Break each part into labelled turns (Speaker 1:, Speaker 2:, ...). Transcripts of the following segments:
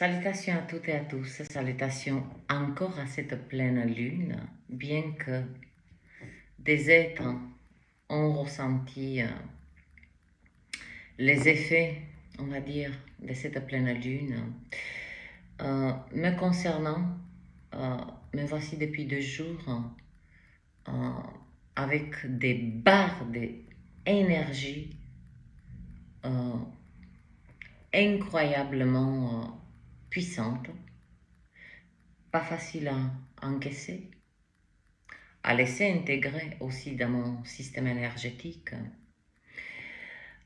Speaker 1: Salutations à toutes et à tous, salutations encore à cette pleine lune, bien que des êtres ont ressenti les effets, on va dire, de cette pleine lune. Me concernant, me voici depuis 2 jours avec des barres d'énergie incroyablement puissantes, pas facile à encaisser, à laisser intégrer aussi dans mon système énergétique.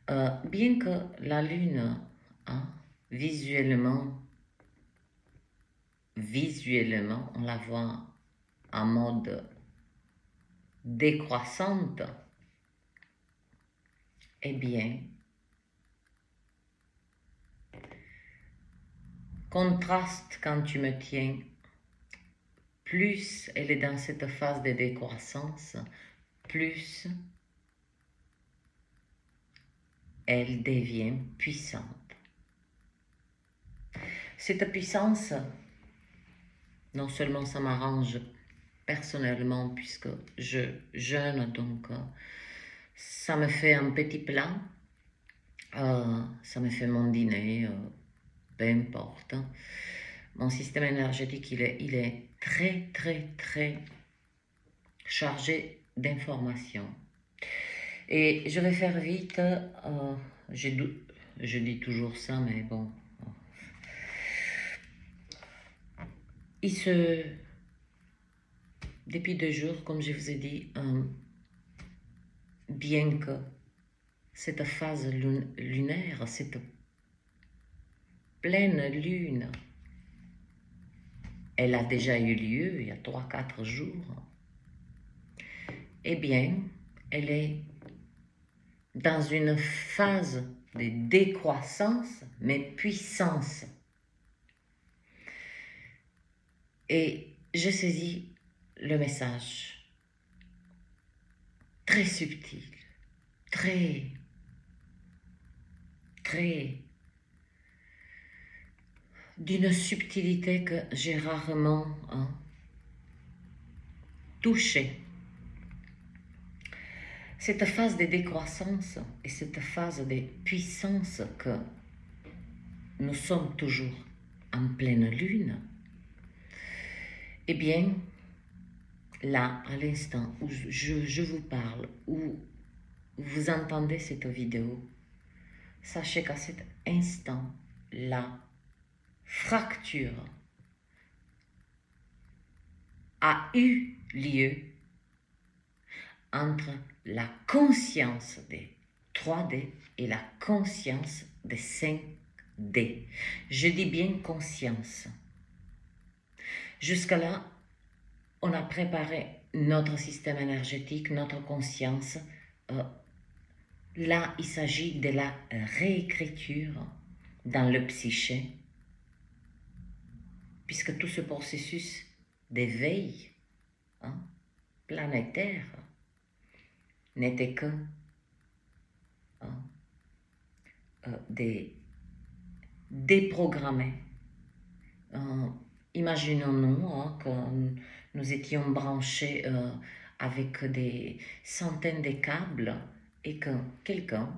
Speaker 1: Bien que la Lune, hein, visuellement, on la voit en mode décroissante, eh bien, contraste quand tu me tiens, plus elle est dans cette phase de décroissance, plus elle devient puissante. Cette puissance, non seulement ça m'arrange personnellement puisque je jeûne, donc ça me fait un petit plat, ça me fait mon dîner, peu importe. Mon système énergétique, il est très, très, très chargé d'informations. Et je vais faire vite, je dis toujours ça, mais bon. Depuis 2 jours, comme je vous ai dit, bien que cette phase lunaire, cette pleine lune, elle a déjà eu lieu il y a 3-4 jours, eh bien, elle est dans une phase de décroissance, mais puissance. Et je saisis le message très subtil, très d'une subtilité que j'ai rarement touchée. Cette phase de décroissance et cette phase de puissance que nous sommes toujours en pleine lune, eh bien, là, à l'instant où je vous parle, où vous entendez cette vidéo, sachez qu'à cet instant, la fracture a eu lieu entre la conscience des 3D et la conscience des 5D. Je dis bien conscience. Jusqu'à là, on a préparé notre système énergétique, notre conscience. Là, il s'agit de la réécriture dans le psyché, puisque tout ce processus d'éveil planétaire n'était que déprogrammé. Imaginons-nous que nous étions branchés avec des centaines de câbles et que quelqu'un,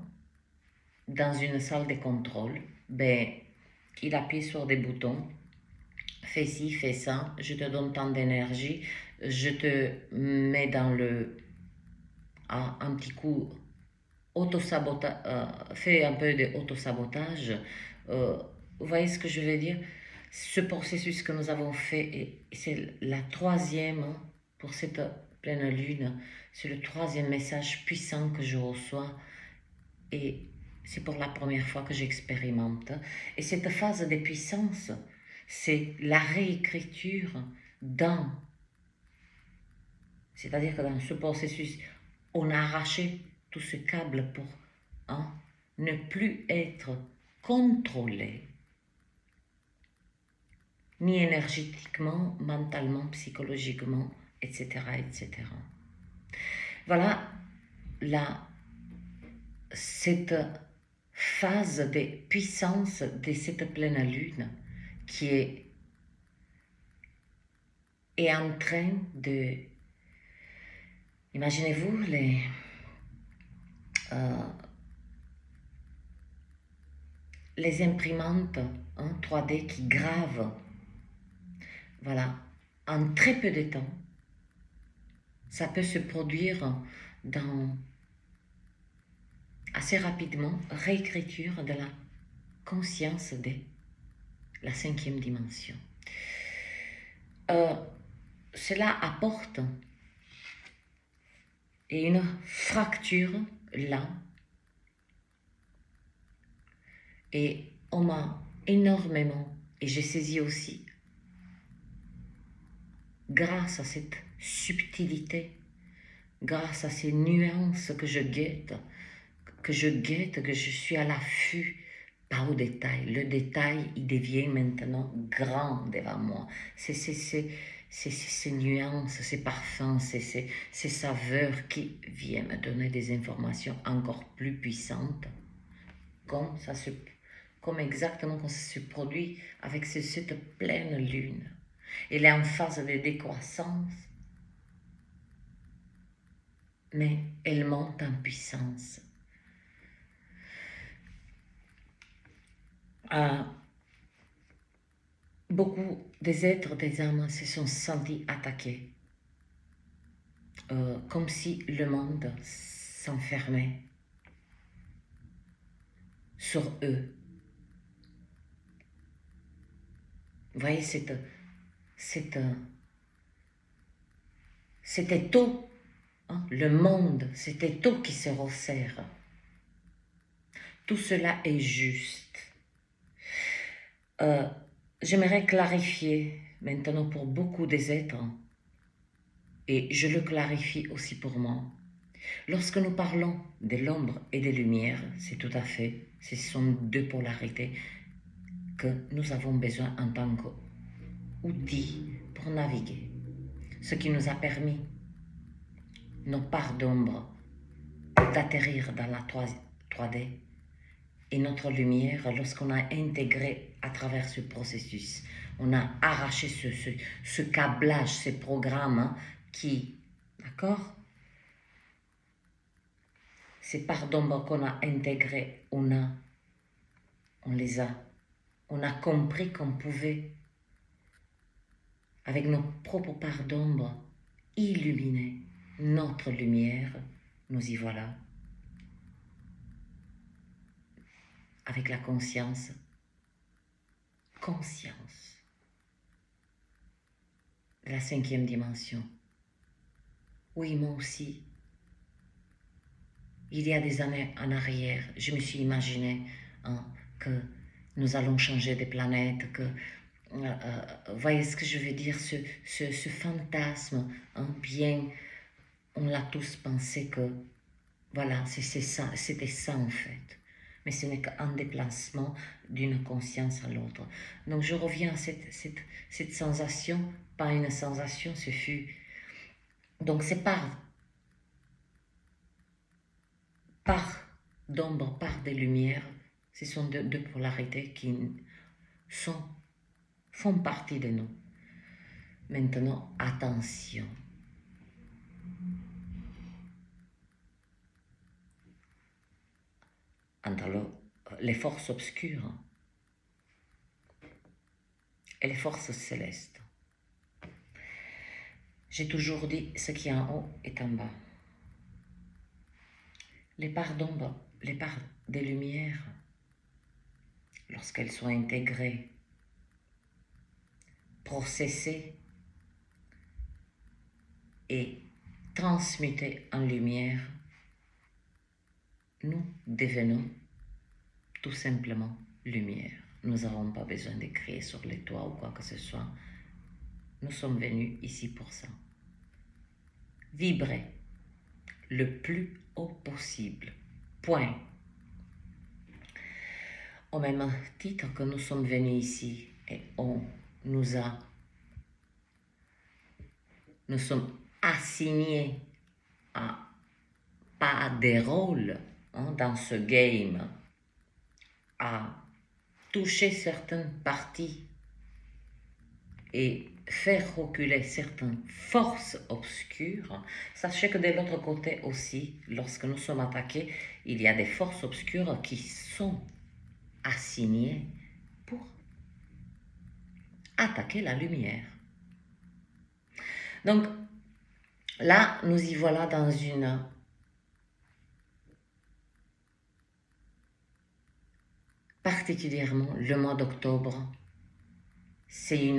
Speaker 1: dans une salle de contrôle, il appuie sur des boutons, fais ci, fais ça, je te donne tant d'énergie, je te mets dans un petit coup fais un peu d'auto-sabotage. Vous voyez ce que je veux dire? Ce processus que nous avons fait, et c'est la troisième pour cette pleine lune, c'est le troisième message puissant que je reçois et c'est pour la première fois que j'expérimente. Et cette phase de puissance, c'est la réécriture c'est-à-dire que dans ce processus, on a arraché tout ce câble pour ne plus être contrôlé, ni énergétiquement, mentalement, psychologiquement, etc. etc. Voilà cette phase de puissance de cette pleine lune qui est en train de... Imaginez-vous les imprimantes 3D qui gravent, voilà, en très peu de temps. Ça peut se produire assez rapidement, réécriture de la conscience de la 5e dimension. Cela apporte une fracture là, et on m'a énormément, et j'ai saisi aussi, grâce à cette subtilité, grâce à ces nuances que je guette, que je suis à l'affût, pas au détail. Le détail, il devient maintenant grand devant moi. C'est ces nuances, ces parfums, ces saveurs qui viennent me donner des informations encore plus puissantes, comme exactement quand ça se produit avec cette pleine lune. Elle est en phase de décroissance, mais elle monte en puissance. Beaucoup des êtres, des âmes se sont sentis attaqués, comme si le monde s'enfermait sur eux. Vous voyez cet étau, le monde, cet étau qui se resserre. Tout cela est juste. J'aimerais clarifier maintenant pour beaucoup des êtres, et je le clarifie aussi pour moi. Lorsque nous parlons de l'ombre et des lumières, c'est tout à fait, ce sont deux polarités que nous avons besoin en tant qu'outils pour naviguer. Ce qui nous a permis, nos parts d'ombre, d'atterrir dans la 3D et notre lumière lorsqu'on a intégré à travers ce processus. On a arraché ce câblage, ces programmes qui, d'accord, ces parts d'ombre qu'on a intégrées, on a compris qu'on pouvait, avec nos propres parts d'ombre, illuminer notre lumière. Nous y voilà. Avec la conscience de la 5e dimension. Oui, moi aussi. Il y a des années en arrière, je me suis imaginé que nous allons changer de planète, que, voyez ce que je veux dire, ce fantasme, bien, on l'a tous pensé que, voilà, c'était ça en fait. Mais ce n'est qu'un déplacement d'une conscience à l'autre. Donc je reviens à cette sensation, pas une sensation, ce fut... Donc c'est part d'ombre, part des lumières, ce sont deux polarités qui font partie de nous. Maintenant, attention. Entre les forces obscures et les forces célestes. J'ai toujours dit, ce qui est en haut est en bas. Les parts d'ombre, les parts des lumières, lorsqu'elles sont intégrées, processées et transmutées en lumière, nous devenons tout simplement lumière. Nous n'avons pas besoin de crier sur les toits ou quoi que ce soit. Nous sommes venus ici pour ça. Vibrer le plus haut possible. Point. Au même titre que nous sommes venus ici et nous sommes assignés à pas des rôles dans ce game, à toucher certaines parties et faire reculer certaines forces obscures, sachez que de l'autre côté aussi, lorsque nous sommes attaqués, il y a des forces obscures qui sont assignées pour attaquer la lumière. Donc là, nous y voilà dans une particulièrement le mois d'octobre, c'est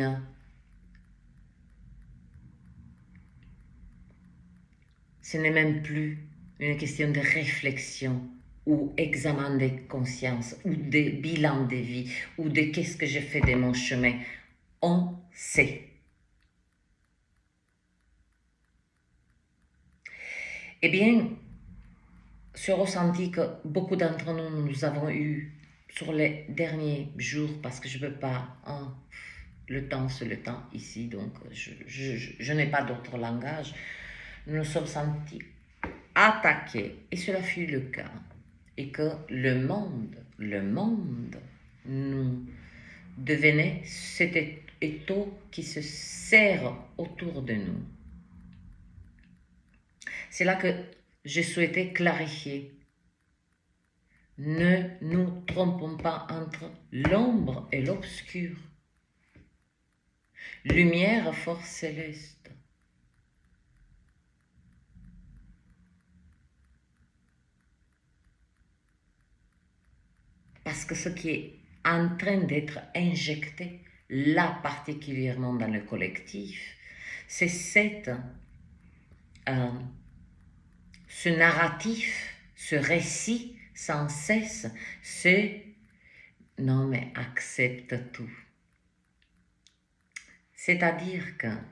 Speaker 1: ce n'est même plus une question de réflexion ou examen de conscience ou de bilan de vie ou de qu'est-ce que j'ai fait de mon chemin. On sait. Eh bien, ce ressenti que beaucoup d'entre nous avons eu sur les derniers jours, parce que je ne peux pas, hein, le temps c'est le temps ici, donc je n'ai pas d'autre langage, nous nous sommes sentis attaqués, et cela fut le cas, et que le monde nous devenait cet étau qui se serre autour de nous. C'est là que je souhaitais clarifier. Ne nous trompons pas entre l'ombre et l'obscur. Lumière, force céleste. Parce que ce qui est en train d'être injecté, là particulièrement dans le collectif, c'est ce narratif, ce récit sans cesse, c'est « non mais accepte tout ». C'est-à-dire qu'en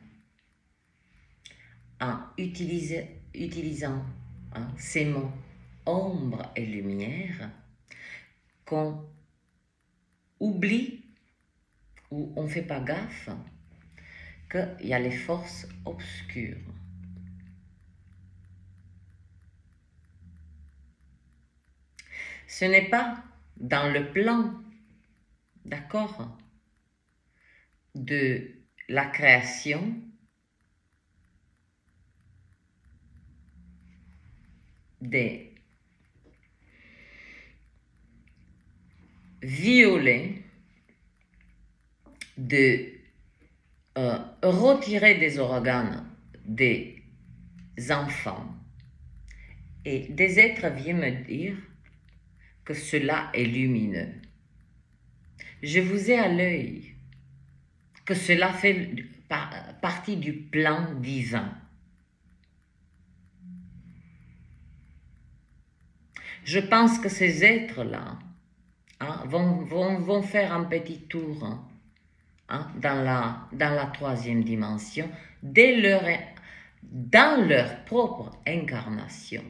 Speaker 1: utilisant ces mots ombre et lumière, qu'on oublie ou on ne fait pas gaffe qu'il y a les forces obscures. Ce n'est pas dans le plan, d'accord, de la création des violer, de retirer des organes des enfants, et des êtres viennent me dire que cela est lumineux. Je vous ai à l'œil que cela fait partie du plan divin. Je pense que ces êtres-là vont faire un petit tour dans la troisième dimension dans leur propre incarnation.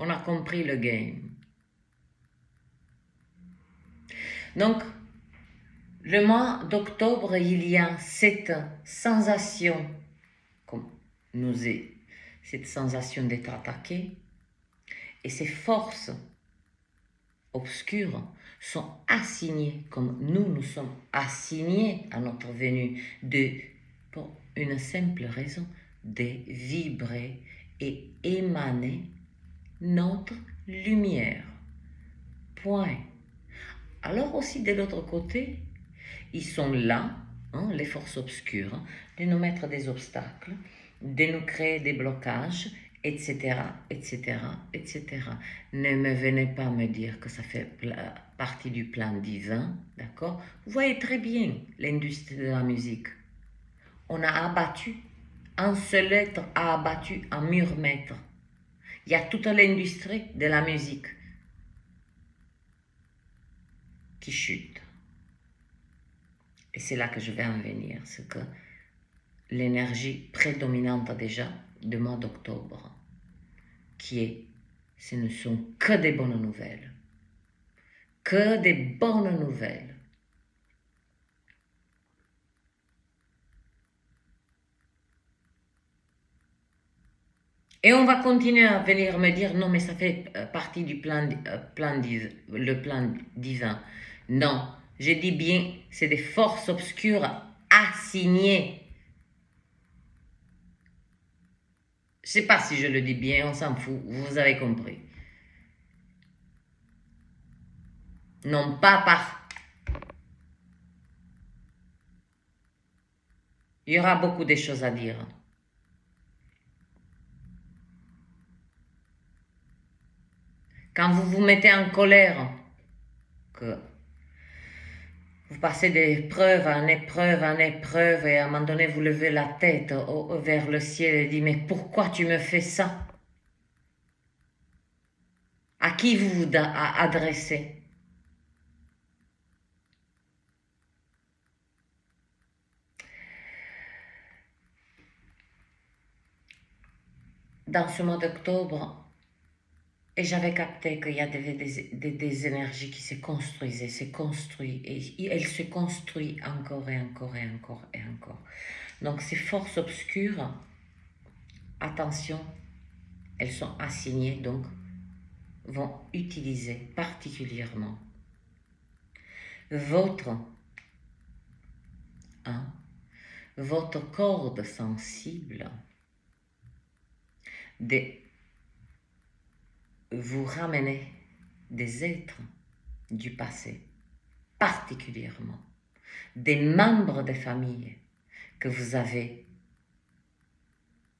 Speaker 1: On a compris le game. Donc, le mois d'octobre, il y a cette sensation, cette sensation d'être attaqué, et ces forces obscures sont assignées, comme nous sommes assignés à notre venue, pour une simple raison, de vibrer et émaner notre lumière. Point. Alors aussi de l'autre côté, ils sont là, les forces obscures, de nous mettre des obstacles, de nous créer des blocages, etc., etc., etc. Ne me venez pas me dire que ça fait partie du plan divin, d'accord? Vous voyez très bien l'industrie de la musique. On a abattu, un seul être a abattu un mur maître. Il y a toute l'industrie de la musique qui chute. Et c'est là que je vais en venir, c'est que l'énergie prédominante déjà du mois d'octobre, ce ne sont que des bonnes nouvelles. Que des bonnes nouvelles. Et on va continuer à venir me dire, non mais ça fait partie du le plan divin. Non, Je dis bien, c'est des forces obscures assignées. Je ne sais pas si je le dis bien, on s'en fout, vous avez compris. Non pas par... Il y aura beaucoup de choses à dire. Quand vous vous mettez en colère, que vous passez d'épreuve en épreuve en épreuve et à un moment donné vous levez la tête vers le ciel et dites mais pourquoi tu me fais ça? À qui vous vous adressez? Dans ce mois d'octobre, et j'avais capté qu'il y avait des énergies qui se construisaient, se construisent, et elles se construisent encore et encore et encore et encore. Donc ces forces obscures, attention, elles sont assignées, donc vont utiliser particulièrement votre corde sensible de vous ramener des êtres du passé, particulièrement des membres de famille que vous avez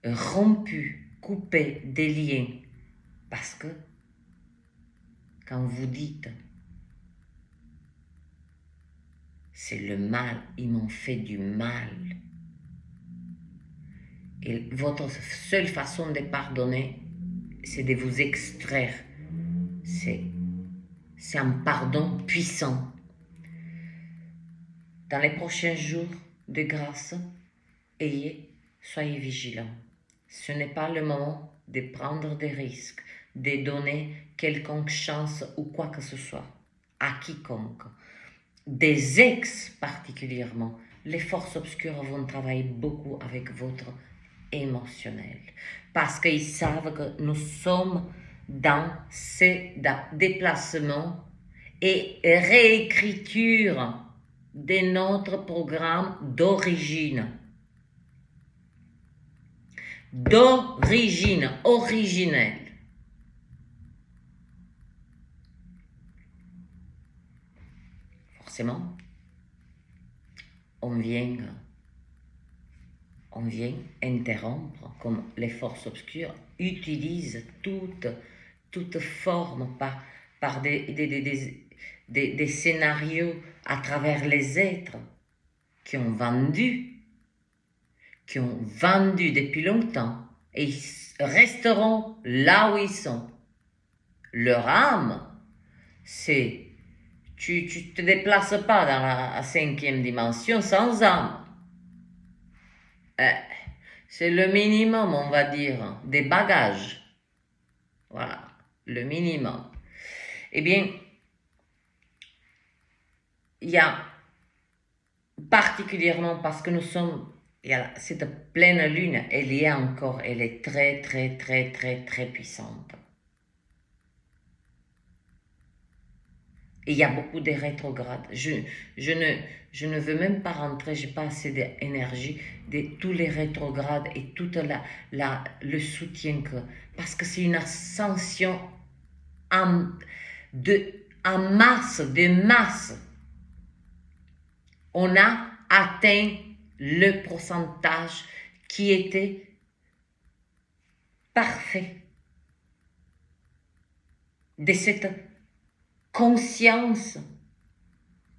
Speaker 1: rompus, coupés des liens, parce que quand vous dites c'est le mal, ils m'ont fait du mal, et votre seule façon de pardonner, c'est de vous extraire. C'est un pardon puissant. Dans les prochains jours de grâce, soyez vigilants. Ce n'est pas le moment de prendre des risques, de donner quelconque chance ou quoi que ce soit à quiconque. Des ex particulièrement. Les forces obscures vont travailler beaucoup avec votre émotionnel. Parce qu'ils savent que nous sommes dans ces déplacements et réécriture de notre programme d'origine. D'origine, originelle. Forcément, on vient interrompre, comme les forces obscures utilisent toute forme par des scénarios à travers les êtres qui ont vendu depuis longtemps et ils resteront là où ils sont. Leur âme, c'est... Tu te déplaces pas dans la 5e dimension sans âme. C'est le minimum, on va dire, des bagages. Voilà, le minimum. Eh bien, il y a particulièrement parce que nous sommes, il y a cette pleine lune, elle est très, très, très, très, très puissante. Et il y a beaucoup de rétrogrades. Je ne veux même pas rentrer, je n'ai pas assez d'énergie de tous les rétrogrades et tout le soutien que... Parce que c'est une ascension en masse, de masse. On a atteint le pourcentage qui était parfait de cette conscience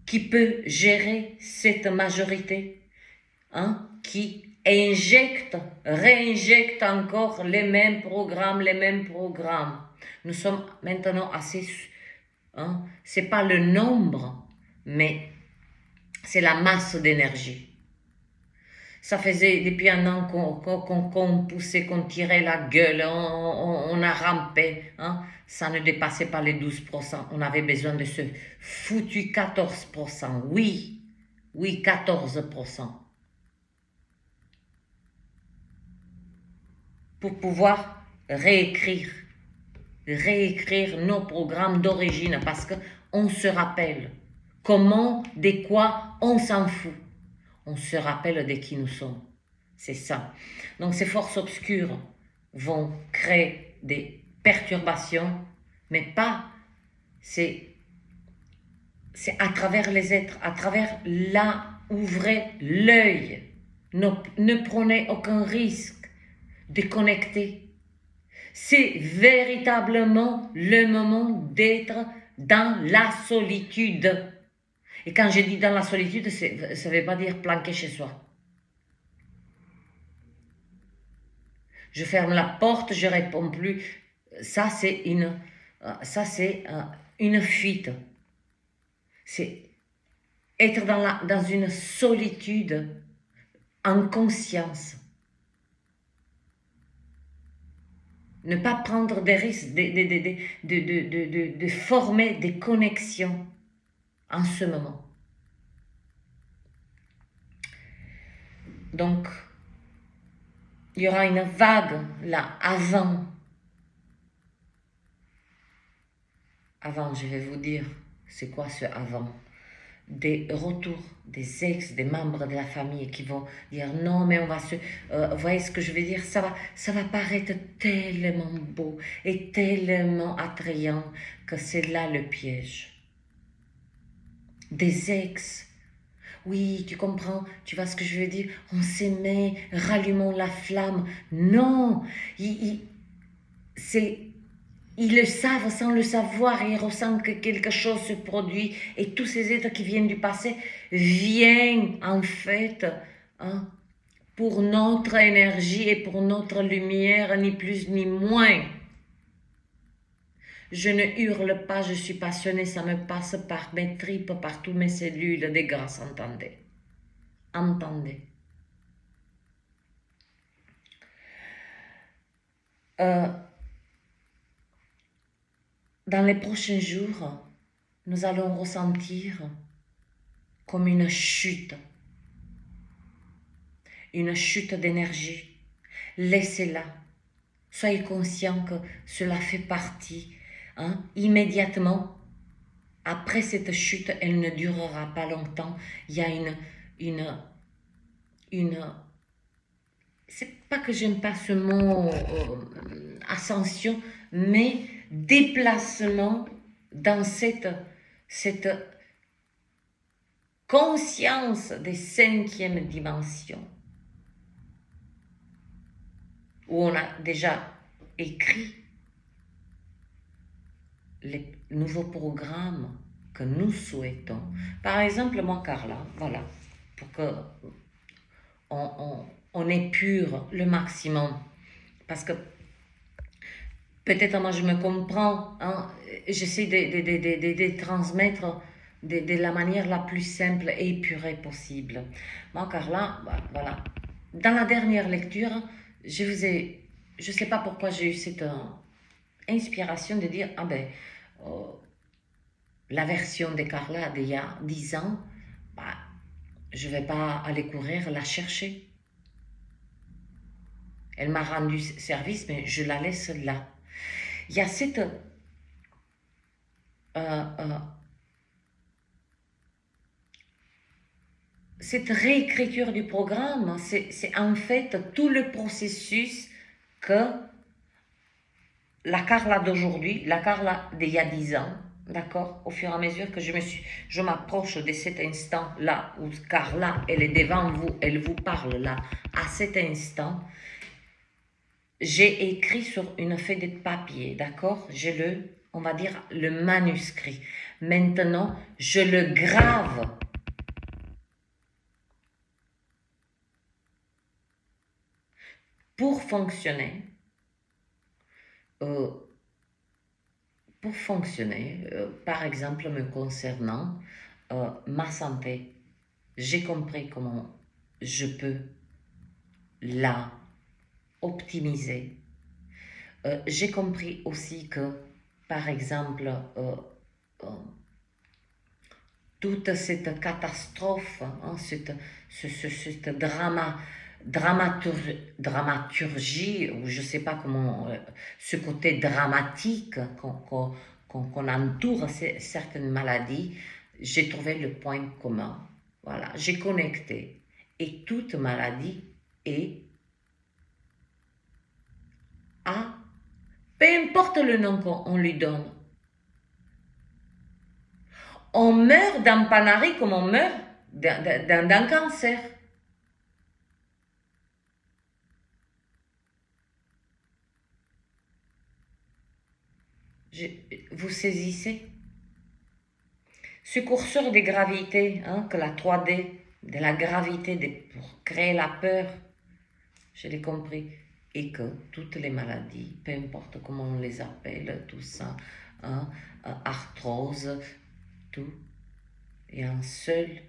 Speaker 1: qui peut gérer cette majorité, qui réinjecte encore les mêmes programmes. Nous sommes maintenant assez... c'est pas le nombre, mais c'est la masse d'énergie. Ça faisait depuis un an qu'on poussait, qu'on tirait la gueule, on a rampé. Ça ne dépassait pas les 12%. On avait besoin de ce foutu 14%. Oui, 14%. Pour pouvoir réécrire nos programmes d'origine. Parce qu'on se rappelle Comment, de quoi, on s'en fout. On se rappelle de qui nous sommes. C'est ça. Donc ces forces obscures vont créer des perturbations, mais pas, c'est à travers les êtres, à travers là, ouvrez l'œil. Ne prenez aucun risque de connecter. C'est véritablement le moment d'être dans la solitude. Et quand je dis dans la solitude, ça ne veut pas dire planqué chez soi. Je ferme la porte, je réponds plus. Ça, c'est une fuite. C'est être dans une solitude en conscience. Ne pas prendre des risques de former des connexions en ce moment. Donc, il y aura une vague là, avant. Avant, je vais vous dire, c'est quoi ce avant? Des retours des ex, des membres de la famille qui vont dire non, mais on va se. Vous voyez ce que je veux dire? Ça va paraître tellement beau et tellement attrayant que c'est là le piège. Des ex. Oui, tu comprends, tu vois ce que je veux dire? On s'aimait, rallumons la flamme. Non, ils le savent sans le savoir, ils ressentent que quelque chose se produit et tous ces êtres qui viennent du passé viennent en fait pour notre énergie et pour notre lumière, ni plus ni moins. Je ne hurle pas, je suis passionnée, ça me passe par mes tripes, par toutes mes cellules des grâces, entendez. Entendez. Dans les prochains jours, nous allons ressentir comme une chute d'énergie. Laissez-la. Soyez conscient que cela fait partie. Immédiatement, après cette chute, elle ne durera pas longtemps. Il y a c'est pas que j'aime pas ce mot ascension, mais déplacement dans cette conscience des 5e dimensions, où on a déjà écrit les nouveaux programmes que nous souhaitons. Par exemple, moi, Carla, voilà, pour que on épure le maximum, parce que peut-être moi je me comprends, j'essaie de transmettre de la manière la plus simple et épurée possible. Moi, Carla, voilà, dans la dernière lecture, je sais pas pourquoi j'ai eu cette inspiration de dire, la version de Carla d'il y a 10 ans, je ne vais pas aller courir la chercher. Elle m'a rendu service, mais je la laisse là. Il y a cette réécriture du programme, c'est en fait tout le processus que la Carla d'aujourd'hui, la Carla d'il y a 10 ans, d'accord, au fur et à mesure que je m'approche de cet instant-là où Carla, elle est devant vous, elle vous parle là, à cet instant, j'ai écrit sur une feuille de papier, d'accord, j'ai on va dire, le manuscrit. Maintenant, je le grave. Pour fonctionner, par exemple, me concernant, ma santé, j'ai compris comment je peux la optimiser. J'ai compris aussi que, par exemple, toute cette catastrophe, cette dramaturgie, ou je ne sais pas comment, ce côté dramatique qu'on entoure certaines maladies, j'ai trouvé le point commun. Voilà, j'ai connecté. Et toute maladie est à, peu importe le nom qu'on lui donne. On meurt d'un panari comme on meurt d'un cancer. Vous saisissez? Ce curseur de gravité, hein, que la 3D, de la gravité pour créer la peur, je l'ai compris. Et que toutes les maladies, peu importe comment on les appelle, tout ça, hein, arthrose, tout, il y a un seul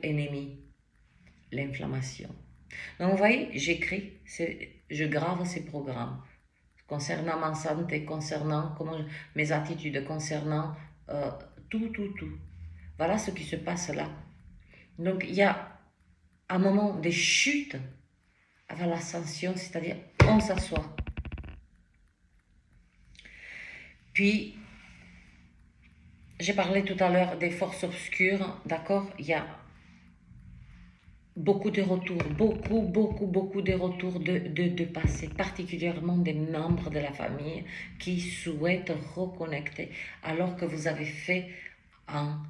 Speaker 1: ennemi, l'inflammation. Donc vous voyez, j'écris, je grave ces programmes concernant ma santé, concernant mes attitudes, concernant tout. Voilà ce qui se passe là. Donc il y a un moment de chute avant l'ascension, c'est-à-dire on s'assoit. Puis, j'ai parlé tout à l'heure des forces obscures, d'accord? Il y a beaucoup de retours, beaucoup de retours de passé, particulièrement des membres de la famille qui souhaitent reconnecter, alors que vous avez fait un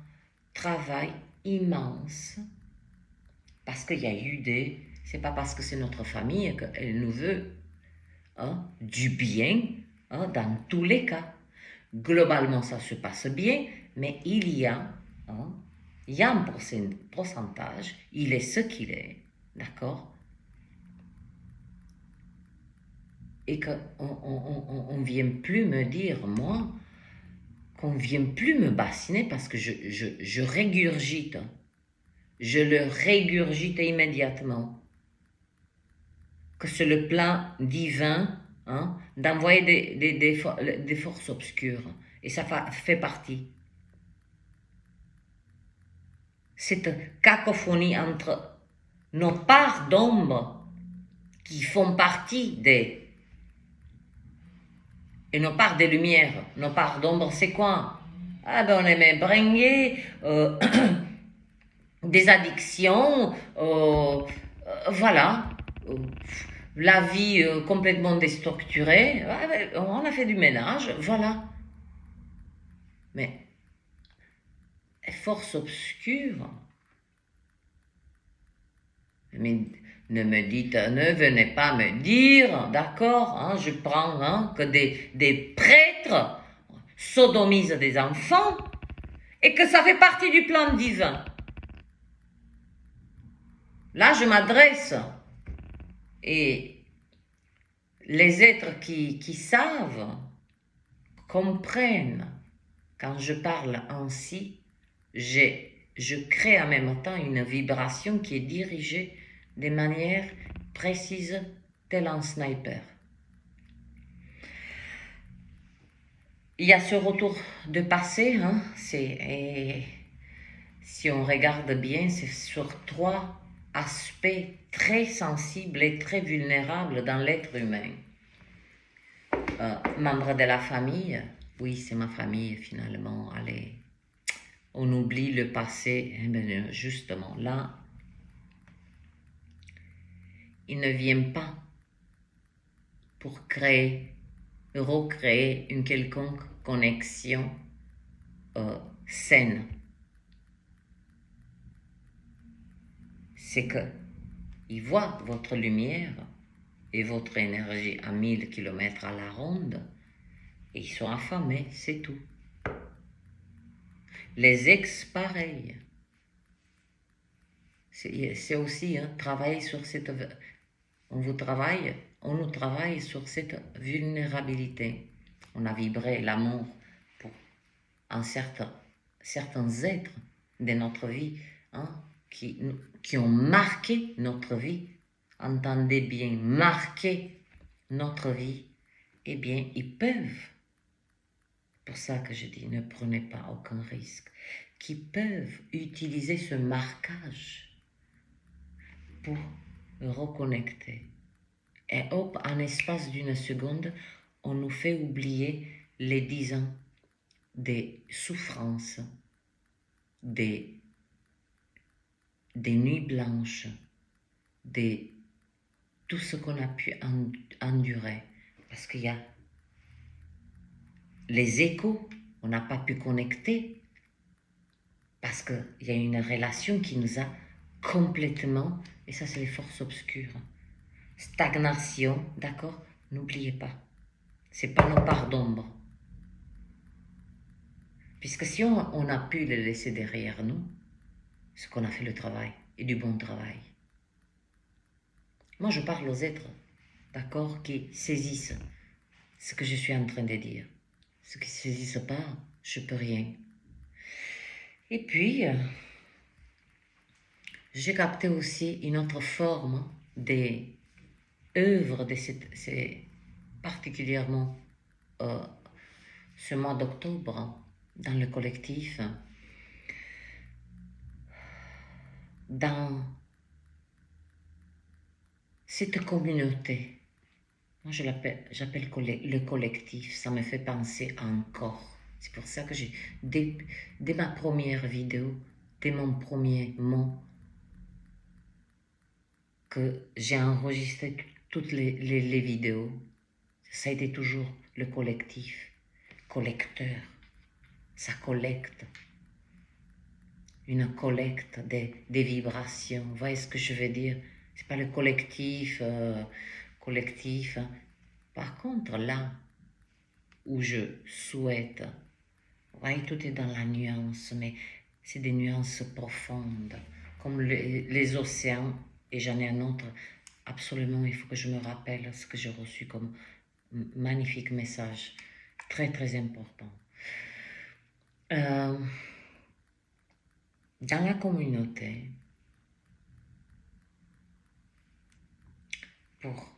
Speaker 1: travail immense, parce qu'il y a eu c'est pas parce que c'est notre famille qu'elle nous veut du bien, dans tous les cas. Globalement, ça se passe bien, mais il y a un pourcentage, il est ce qu'il est, d'accord? Et qu'on ne vient plus me dire, moi, qu'on ne vient plus me bassiner parce que je régurgite. Je le régurgite immédiatement. Que c'est le plan divin d'envoyer des forces obscures. Et ça fait partie. Cette cacophonie entre nos parts d'ombre qui font partie et nos parts de lumière. Nos parts d'ombre, c'est quoi? Ah ben on aimait bringuer, des addictions, voilà, la vie complètement déstructurée, on a fait du ménage, voilà. Mais force obscure, mais ne venez pas me dire, d'accord, je prends que des prêtres sodomisent des enfants et que ça fait partie du plan divin. Là, je m'adresse et les êtres qui savent, comprennent, quand je parle ainsi, je crée en même temps une vibration qui est dirigée de manière précise, tel un sniper. Il y a ce retour de passé, si on regarde bien, c'est sur 3 aspects très sensibles et très vulnérables dans l'être humain. Membre de la famille, oui, c'est ma famille finalement, allez, on oublie le passé, justement là, il ne vient pas pour recréer une quelconque connexion saine. C'est que il voit votre lumière et votre énergie à 1000 km à la ronde et ils sont affamés, c'est tout. Les ex, pareil. C'est aussi travailler sur cette... On nous travaille sur cette vulnérabilité. On a vibré l'amour pour certains êtres de notre vie qui ont marqué notre vie. Entendez bien, marqué notre vie. Eh bien, ils peuvent, pour ça que je dis, ne prenez pas aucun risque, qui peuvent utiliser ce marquage pour reconnecter. Et hop, en espace d'une seconde, on nous fait oublier les 10 ans des souffrances, des nuits blanches, tout ce qu'on a pu endurer. Parce qu'il y a les échos, on n'a pas pu connecter. Parce qu'il y a une relation qui nous a complètement, et ça c'est les forces obscures. Stagnation, d'accord? N'oubliez pas, c'est pas nos parts d'ombre. Puisque si on a pu les laisser derrière nous, c'est qu'on a fait le travail, et du bon travail. Moi je parle aux êtres, d'accord, qui saisissent ce que je suis en train de dire. Ceux qui ne saisissent pas, je peux rien. Et puis, j'ai capté aussi une autre forme des œuvres, c'est particulièrement ce mois d'octobre dans le collectif, dans cette communauté. Moi, j'appelle le collectif, ça me fait penser à un corps. C'est pour ça que dès ma première vidéo, dès mon premier mot, que j'ai enregistré toutes les vidéos, ça a été toujours le collectif, collecteur, ça collecte, une collecte des vibrations. Vous voyez ce que je veux dire? C'est pas le collectif, collectif. Par contre, là où je souhaite, vous voyez, tout est dans la nuance, mais c'est des nuances profondes, comme les océans, et j'en ai un autre. Absolument, il faut que je me rappelle ce que j'ai reçu comme magnifique message, très très important. Dans la communauté, pour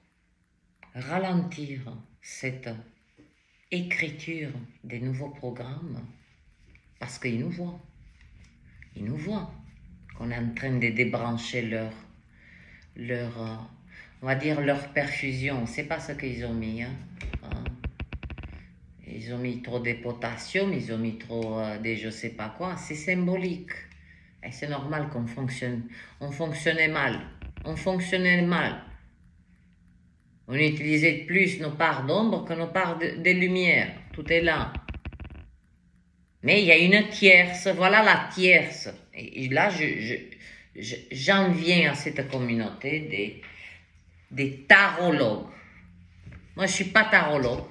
Speaker 1: ralentir cette écriture des nouveaux programmes, parce qu'ils nous voient qu'on est en train de débrancher on va dire leur perfusion. C'est pas ce qu'ils ont mis, hein. Ils ont mis trop de potassium, ils ont mis trop de je sais pas quoi. C'est symbolique. Et c'est normal qu'on fonctionne. On fonctionnait mal. On utilisait plus nos parts d'ombre que nos parts de lumière. Tout est là. Mais il y a une tierce. Voilà la tierce. Et là, j'en viens à cette communauté des tarologues. Moi, je ne suis pas tarologue.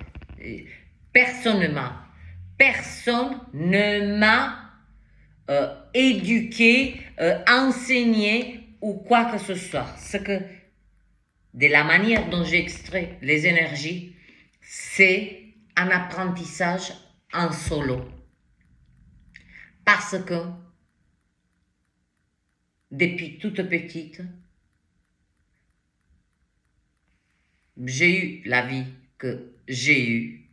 Speaker 1: Personne ne m'a éduqué, enseigné ou quoi que ce soit. De la manière dont j'extrais les énergies, c'est un apprentissage en solo. Parce que depuis toute petite, j'ai eu la vie que j'ai eue.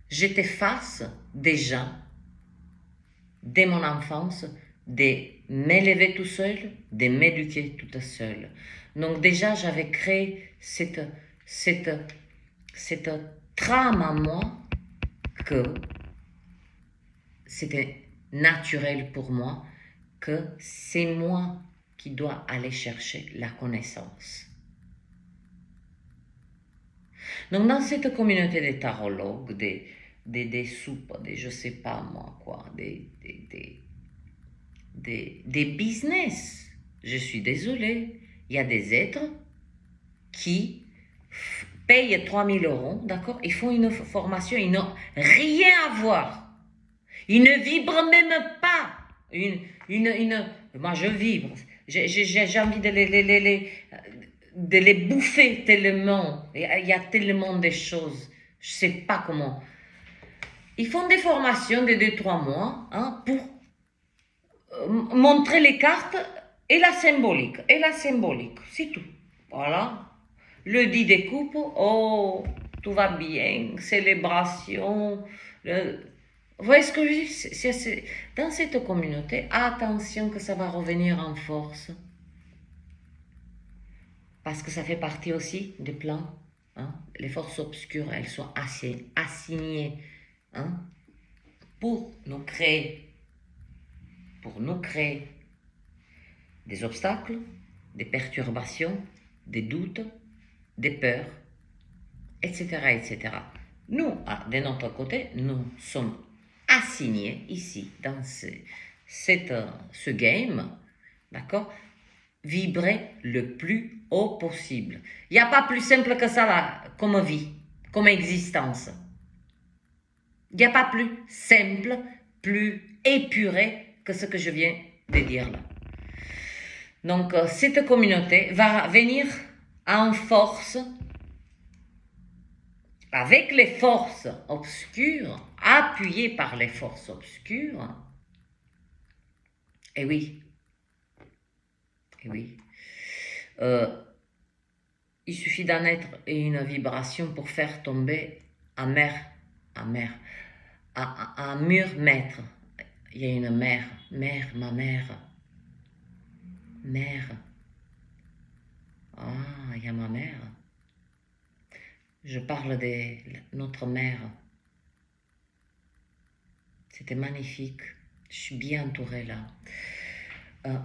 Speaker 1: J'étais face des gens, dès mon enfance, de m'élever tout seul, de m'éduquer toute seule. Donc déjà, j'avais créé cette trame en moi que c'était naturel pour moi, que c'est moi qui dois aller chercher la connaissance. Donc dans cette communauté des tarologues, des soupes, des je sais pas moi quoi, des business, je suis désolée, il y a des êtres qui payent 3000 €, d'accord, ils font une formation, ils n'ont rien à voir. Ils ne vibrent même pas. Moi, je vibre. J'ai envie de les bouffer tellement. Il y a tellement de choses. Je ne sais pas comment. Ils font des formations de 2-3 mois hein, pour montrer les cartes et la symbolique. C'est tout. Voilà. Le dit des coupes, oh, tout va bien, célébration. Vous voyez ce que je dis? Dans cette communauté, attention que ça va revenir en force. Parce que ça fait partie aussi des plans. Hein? Les forces obscures, elles sont assignées. Hein? pour nous créer des obstacles, des perturbations, des doutes, des peurs, etc., etc. Nous, de notre côté, nous sommes assignés ici, dans ce game, d'accord, vibrer le plus haut possible. Il n'y a pas plus simple que ça là, comme vie, comme existence. Il n'y a pas plus simple, plus épuré que ce que je viens de dire là. Donc, cette communauté va venir en force avec les forces obscures, appuyées par les forces obscures. Et oui, il suffit d'en être une vibration pour faire tomber un mur maître. Il y a une mère, ma mère. Ah, il y a ma mère. Je parle de notre mère. C'était magnifique. Je suis bien entourée là.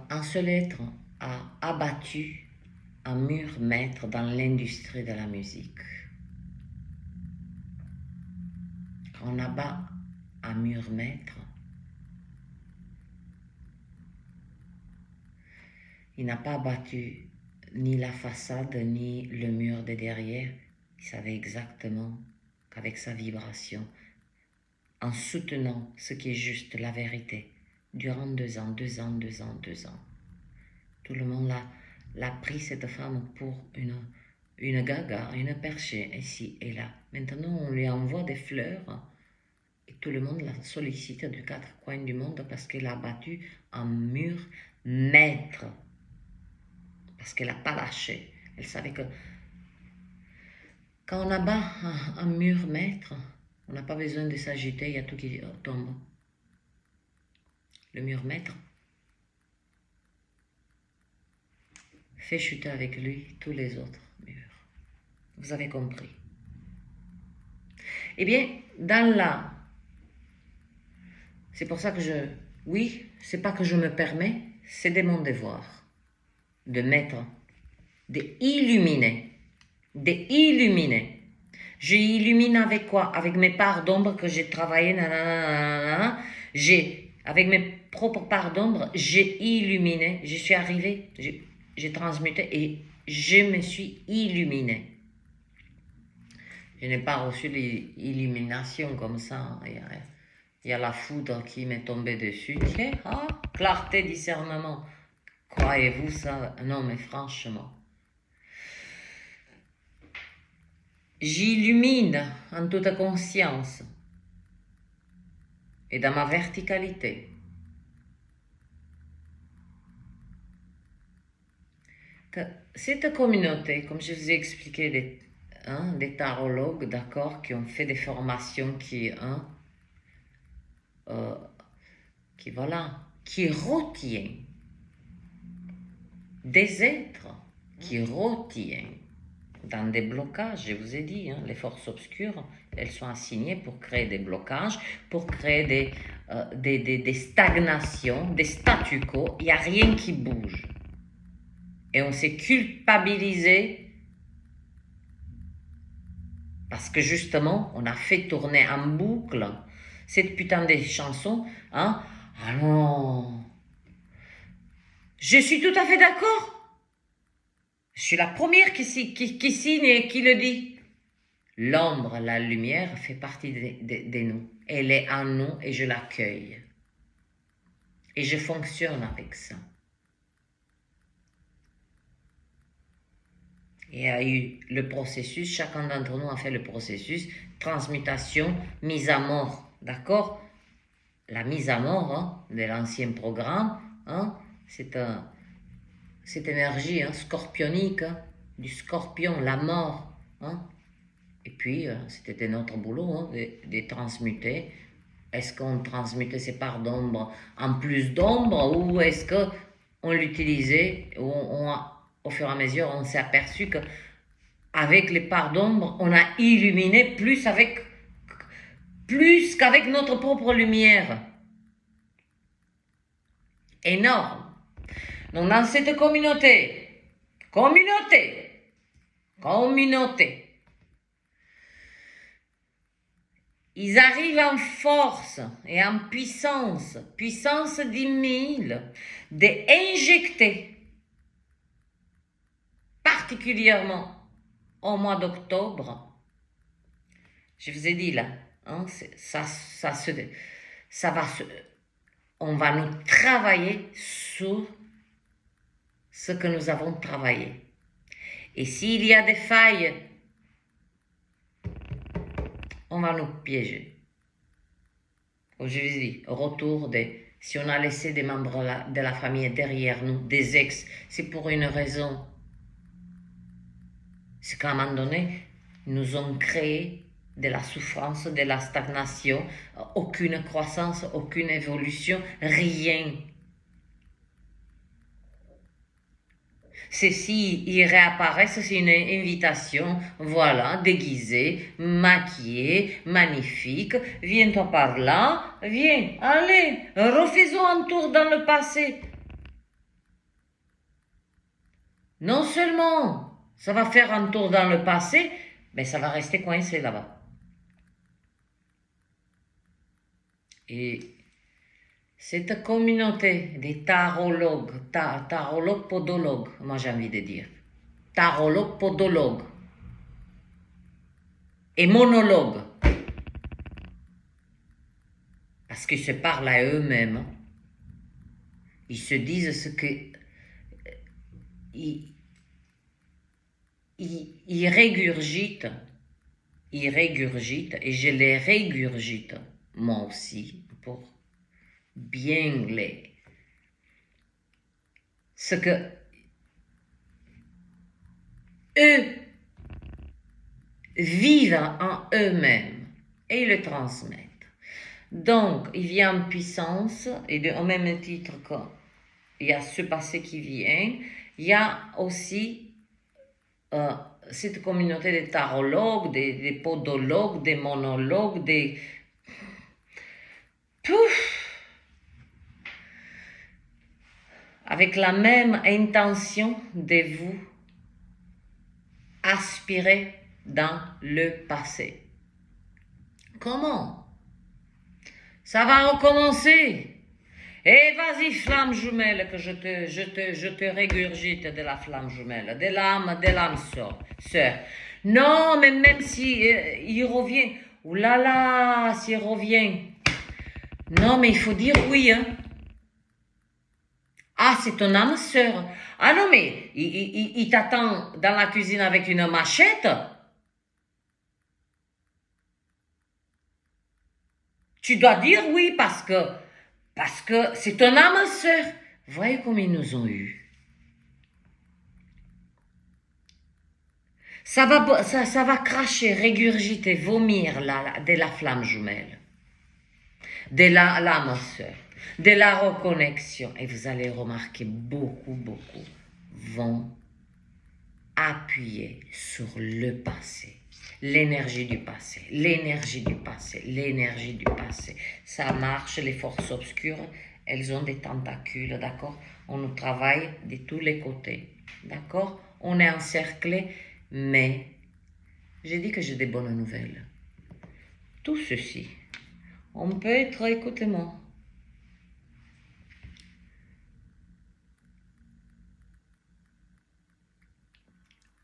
Speaker 1: Un seul être a abattu un mur maître dans l'industrie de la musique. Quand on abat un mur maître, il n'a pas abattu ni la façade ni le mur de derrière. Il savait exactement qu'avec sa vibration, en soutenant ce qui est juste, la vérité, durant 2 ans, tout le monde l'a pris cette femme pour une gaga, une perchée, ici et là. Maintenant, on lui envoie des fleurs et tout le monde la sollicite de 4 coins du monde parce qu'elle a battu un mur maître. Parce qu'elle n'a pas lâché. Elle savait que quand on abat un mur maître, on n'a pas besoin de s'agiter, il y a tout qui tombe. Le mur maître fait chuter avec lui tous les autres murs. Vous avez compris. Eh bien, c'est pour ça que c'est pas que je me permets, c'est de mon devoir d'illuminer. Je illumine avec quoi? Avec mes parts d'ombre que j'ai travaillé, avec mes propres parts d'ombre, j'ai illuminé, je suis arrivée, j'ai transmuté et je me suis illuminée. Je n'ai pas reçu l'illumination comme ça. Il y a la foudre qui m'est tombée dessus. Clarté, discernement. Croyez-vous ça? Non, mais franchement. J'illumine en toute conscience et dans ma verticalité. Que cette communauté, comme je vous ai expliqué, des tarologues, d'accord, qui ont fait des formations qui retient des êtres, qui retient dans des blocages, je vous ai dit, les forces obscures, elles sont assignées pour créer des blocages, pour créer des stagnations, des statu quo, il n'y a rien qui bouge. Et on s'est culpabilisé parce que justement, on a fait tourner en boucle cette putain de chanson. Ah non, je suis tout à fait d'accord. Je suis la première qui signe et qui le dit. L'ombre, la lumière fait partie de nous. Elle est en nous et je l'accueille. Et je fonctionne avec ça. Il y a eu le processus, chacun d'entre nous a fait le processus, transmutation, mise à mort, d'accord? La mise à mort de l'ancien programme, c'est cette énergie scorpionique, du scorpion, la mort. Et puis, c'était notre boulot de transmuter. Est-ce qu'on transmutait ces parts d'ombre en plus d'ombre ou est-ce qu'on l'utilisait, au fur et à mesure, on s'est aperçu qu'avec les parts d'ombre, on a illuminé plus avec plus qu'avec notre propre lumière. Énorme. Donc dans cette communauté, ils arrivent en force et en puissance 10 000, d'injecter, particulièrement au mois d'octobre. Je vous ai dit là, hein, on va nous travailler sur ce que nous avons travaillé. Et s'il y a des failles, on va nous piéger. Je vous dis, si on a laissé des membres de la famille derrière nous, des ex, c'est pour une raison. C'est qu'à un moment donné, nous ont créé de la souffrance, de la stagnation, aucune croissance, aucune évolution, rien. Ceci, ils réapparaissent, c'est une invitation, voilà, déguisée, maquillée, magnifique. Viens-toi par là, viens, allez, refaisons un tour dans le passé. Non seulement ça va faire un tour dans le passé, mais ça va rester coincé là-bas. Et cette communauté des tarologues, tarologues podologues, moi j'ai envie de dire, tarologues podologues et monologues, parce qu'ils se parlent à eux-mêmes, ils se disent ce que... Ils régurgitent, et je les régurgite, moi aussi, pour bien les... Ce que eux vivent en eux-mêmes et ils le transmettent. Donc, il vient en puissance, et au même titre qu'il y a ce passé qui vient, il y a aussi cette communauté des tarologues, des podologues, des monologues, des... Pouf, avec la même intention de vous aspirer dans le passé. Comment? Ça va recommencer. Et vas-y, flamme jumelle, que je te régurgite de la flamme jumelle, de l'âme sœur. Non, mais même si il revient, oulala, s'il revient. Non, mais il faut dire oui, hein. Ah, c'est ton âme sœur. Ah non, mais il t'attend dans la cuisine avec une machette. Tu dois dire oui parce que c'est ton âme sœur. Voyez comme ils nous ont eus. Ça va cracher, régurgiter, vomir de la flamme jumelle, de l'âme sœur, de la reconnexion. Et vous allez remarquer, beaucoup vont appuyer sur le passé. L'énergie du passé, l'énergie du passé, l'énergie du passé. Ça marche, les forces obscures, elles ont des tentacules, d'accord? On nous travaille de tous les côtés, d'accord? On est encerclé, mais j'ai dit que j'ai des bonnes nouvelles. Tout ceci, on peut être, écoutez-moi,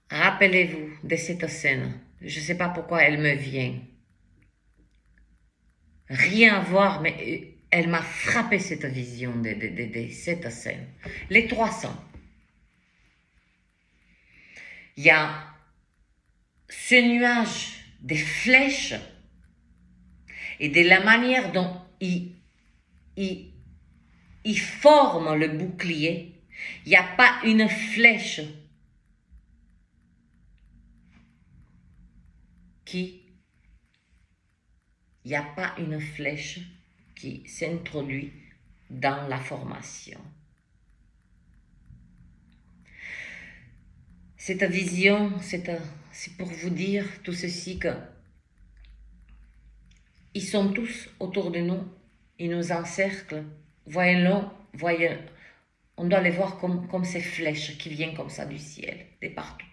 Speaker 1: rappelez-vous de cette scène. Je ne sais pas pourquoi elle me vient. Rien à voir, mais elle m'a frappé cette vision de cette scène. Les 300. Il y a ce nuage de flèches et de la manière dont il forme le bouclier. Il n'y a pas une flèche il n'y a pas une flèche qui s'introduit dans la formation. Cette vision, c'est pour vous dire tout ceci que Ils sont tous autour de nous, ils nous encerclent. Voyons-le, voyons, on doit les voir comme ces flèches qui viennent comme ça du ciel, de partout.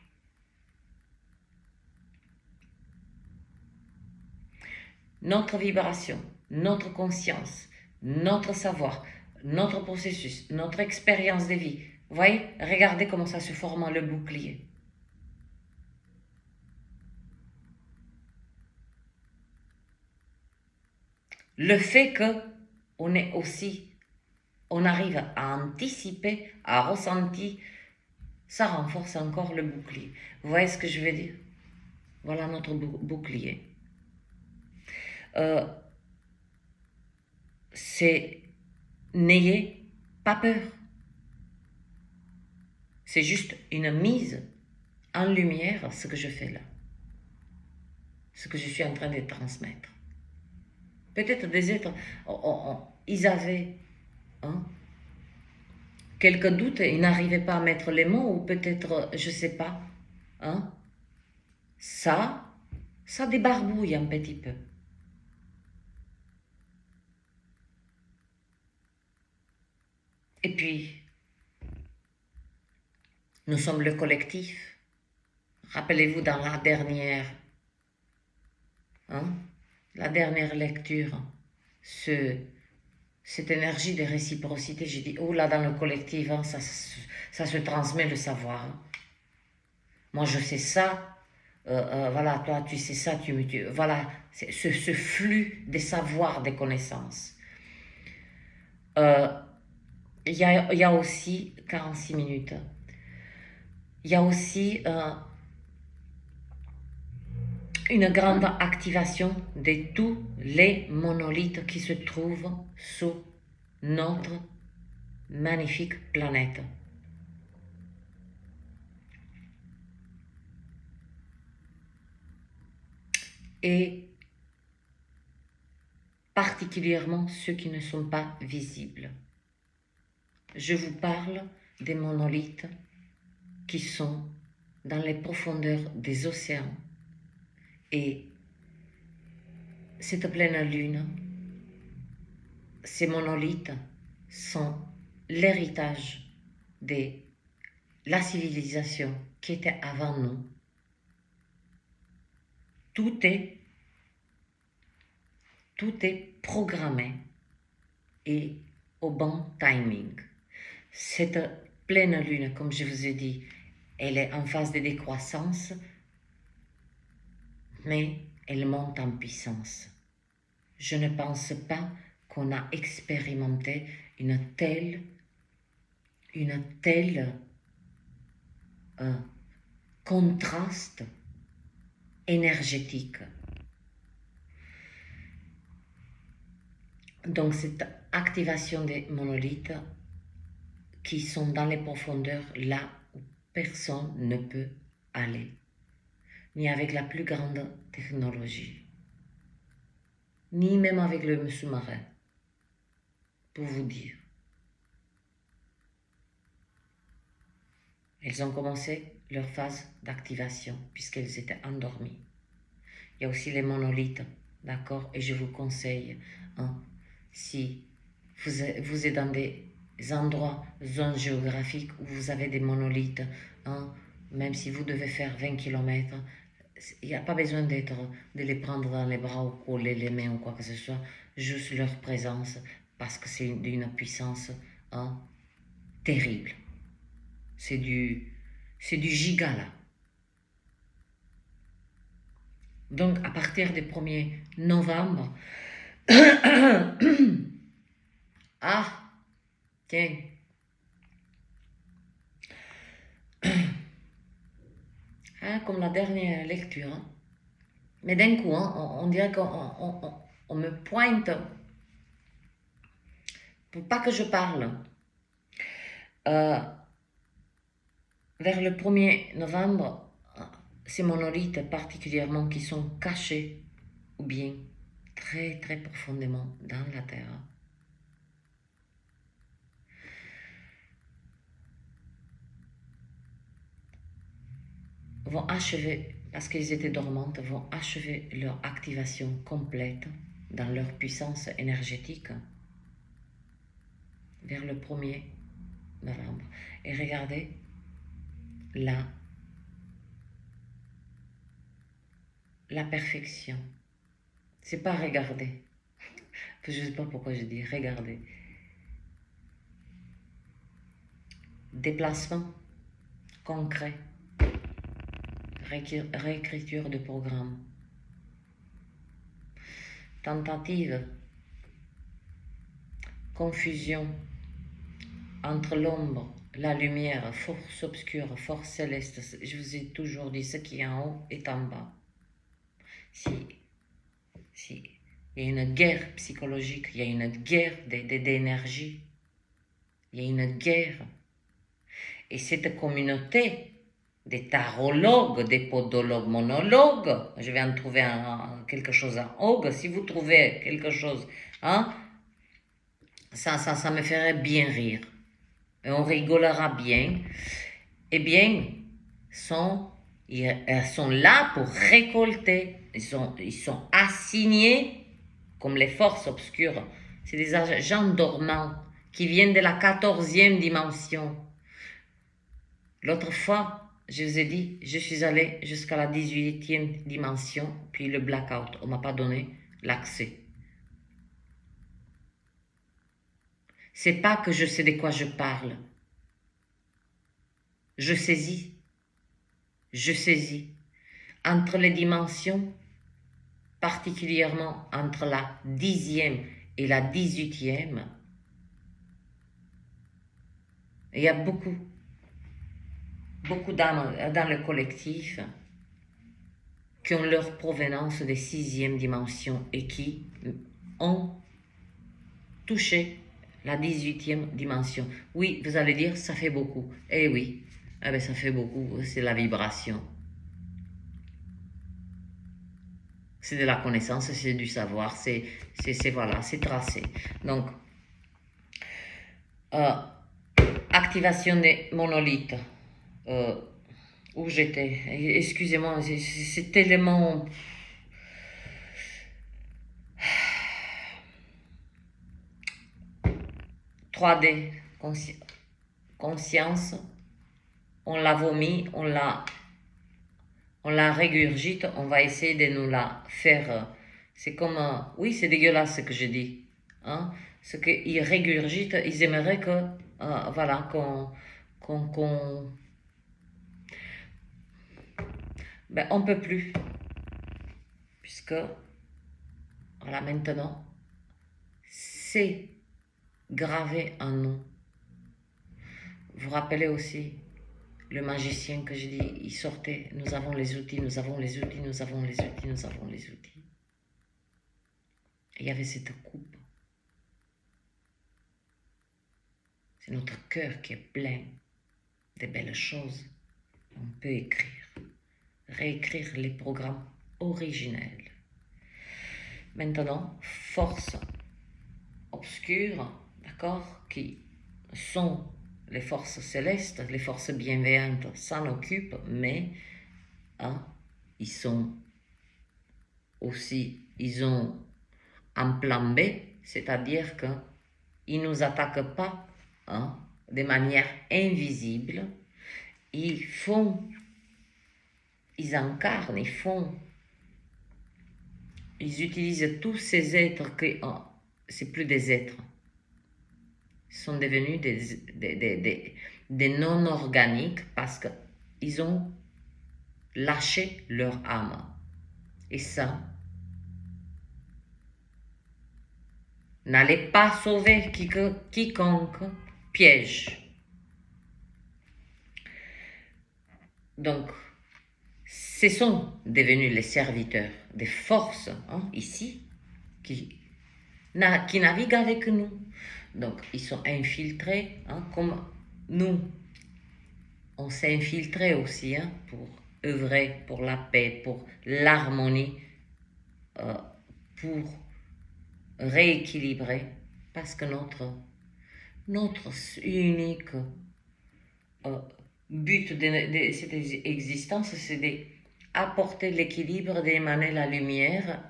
Speaker 1: Notre vibration, notre conscience, notre savoir, notre processus, notre expérience de vie. Vous voyez, regardez comment ça se forme le bouclier. Le fait que on arrive à anticiper, à ressentir, ça renforce encore le bouclier. Vous voyez ce que je veux dire? Voilà notre bouclier. C'est n'ayez pas peur. C'est juste une mise en lumière, ce que je fais là. Ce que je suis en train de transmettre. Peut-être des êtres, ils avaient quelques doutes, ils n'arrivaient pas à mettre les mots, ou peut-être, je ne sais pas. Ça débarbouille un petit peu. Et puis, nous sommes le collectif. Rappelez-vous dans la dernière lecture, cette énergie de réciprocité, j'ai dit, oh là, dans le collectif, ça se transmet le savoir. Moi, je sais ça, voilà, toi, tu sais ça, voilà, ce flux des savoirs, des connaissances. Il y a aussi 46 minutes. Il y a aussi une grande activation de tous les monolithes qui se trouvent sur notre magnifique planète. Et particulièrement ceux qui ne sont pas visibles. Je vous parle des monolithes qui sont dans les profondeurs des océans. Et cette pleine lune, ces monolithes sont l'héritage de la civilisation qui était avant nous. Tout est programmé et au bon timing. Cette pleine lune, comme je vous ai dit, elle est en phase de décroissance, mais elle monte en puissance. Je ne pense pas qu'on a expérimenté une telle contraste énergétique. Donc cette activation des monolithes qui sont dans les profondeurs, là où personne ne peut aller, ni avec la plus grande technologie, ni même avec le sous-marin, pour vous dire. Elles ont commencé leur phase d'activation puisqu'elles étaient endormies. Il y a aussi les monolithes, d'accord? Et je vous conseille, si vous êtes dans des endroits, zones géographiques où vous avez des monolithes, même si vous devez faire 20 km, il n'y a pas besoin de les prendre dans les bras ou coller les mains ou quoi que ce soit, juste leur présence, parce que c'est d'une puissance terrible. C'est du giga là. Donc à partir du 1er novembre, tiens, comme la dernière lecture, mais d'un coup, on dirait qu'on me pointe pour pas que je parle. Vers le 1er novembre, ces monolithes particulièrement qui sont cachés ou bien très très profondément dans la terre vont achever, parce qu'ils étaient dormantes, vont achever leur activation complète, dans leur puissance énergétique vers le 1er novembre. Et regardez, là, la perfection. C'est pas regarder. Je ne sais pas pourquoi je dis regarder. Déplacement concret. Réécriture de programme. Tentative. Confusion entre l'ombre, la lumière, force obscure, force céleste. Je vous ai toujours dit, ce qui est en haut est en bas. Si il y a une guerre psychologique, il y a une guerre d'énergie, il y a une guerre. Et cette communauté des tarologues, des podologues, monologues, je vais en trouver quelque chose en og, si vous trouvez quelque chose, hein, ça me ferait bien rire. Et on rigolera bien. Eh bien, elles sont là pour récolter. Ils sont assignés comme les forces obscures. C'est des agents dormants qui viennent de la 14e dimension. L'autre fois, je vous ai dit, je suis allée jusqu'à la 18e dimension, puis le blackout. On ne m'a pas donné l'accès. C'est pas que je sais de quoi je parle. Je saisis. Entre les dimensions, particulièrement entre la 10e et la 18e, il y a beaucoup d'âmes dans le collectif qui ont leur provenance des 6e dimension et qui ont touché la 18e dimension. Oui, vous allez dire, ça fait beaucoup. Eh oui, ça fait beaucoup, c'est la vibration. C'est de la connaissance, c'est du savoir, c'est voilà, c'est tracé. Donc, activation des monolithes. Où j'étais? Excusez-moi, c'est tellement... « 3D, conscience, on l'a vomi, on la régurgite, on va essayer de nous la faire... C'est comme... oui, c'est dégueulasse ce que je dis. Hein? Ce qu'ils régurgitent, ils aimeraient que... voilà, ben, on ne peut plus. Puisque, voilà, maintenant, c'est gravé en nous. Vous rappelez aussi le magicien que je dis, il sortait, nous avons les outils, nous avons les outils, nous avons les outils, nous avons les outils. Et il y avait cette coupe. C'est notre cœur qui est plein de belles choses. On peut écrire, réécrire les programmes originels. Maintenant, force obscure, d'accord, qui sont les forces célestes, les forces bienveillantes s'en occupent, mais ils sont aussi, ils ont un plan B, c'est-à-dire qu'ils ne nous attaquent pas de manière invisible, ils incarnent, ils utilisent tous ces êtres qui, c'est plus des êtres, ils sont devenus des non-organiques parce qu'ils ont lâché leur âme. Et ça, n'allez pas sauver quiconque piège. Donc, ce sont devenus les serviteurs des forces ici qui naviguent avec nous. Donc, ils sont infiltrés, comme nous. On s'est infiltrés aussi pour œuvrer pour la paix, pour l'harmonie, pour rééquilibrer, parce que notre unique but de cette existence, c'est d'apporter l'équilibre, d'émaner la lumière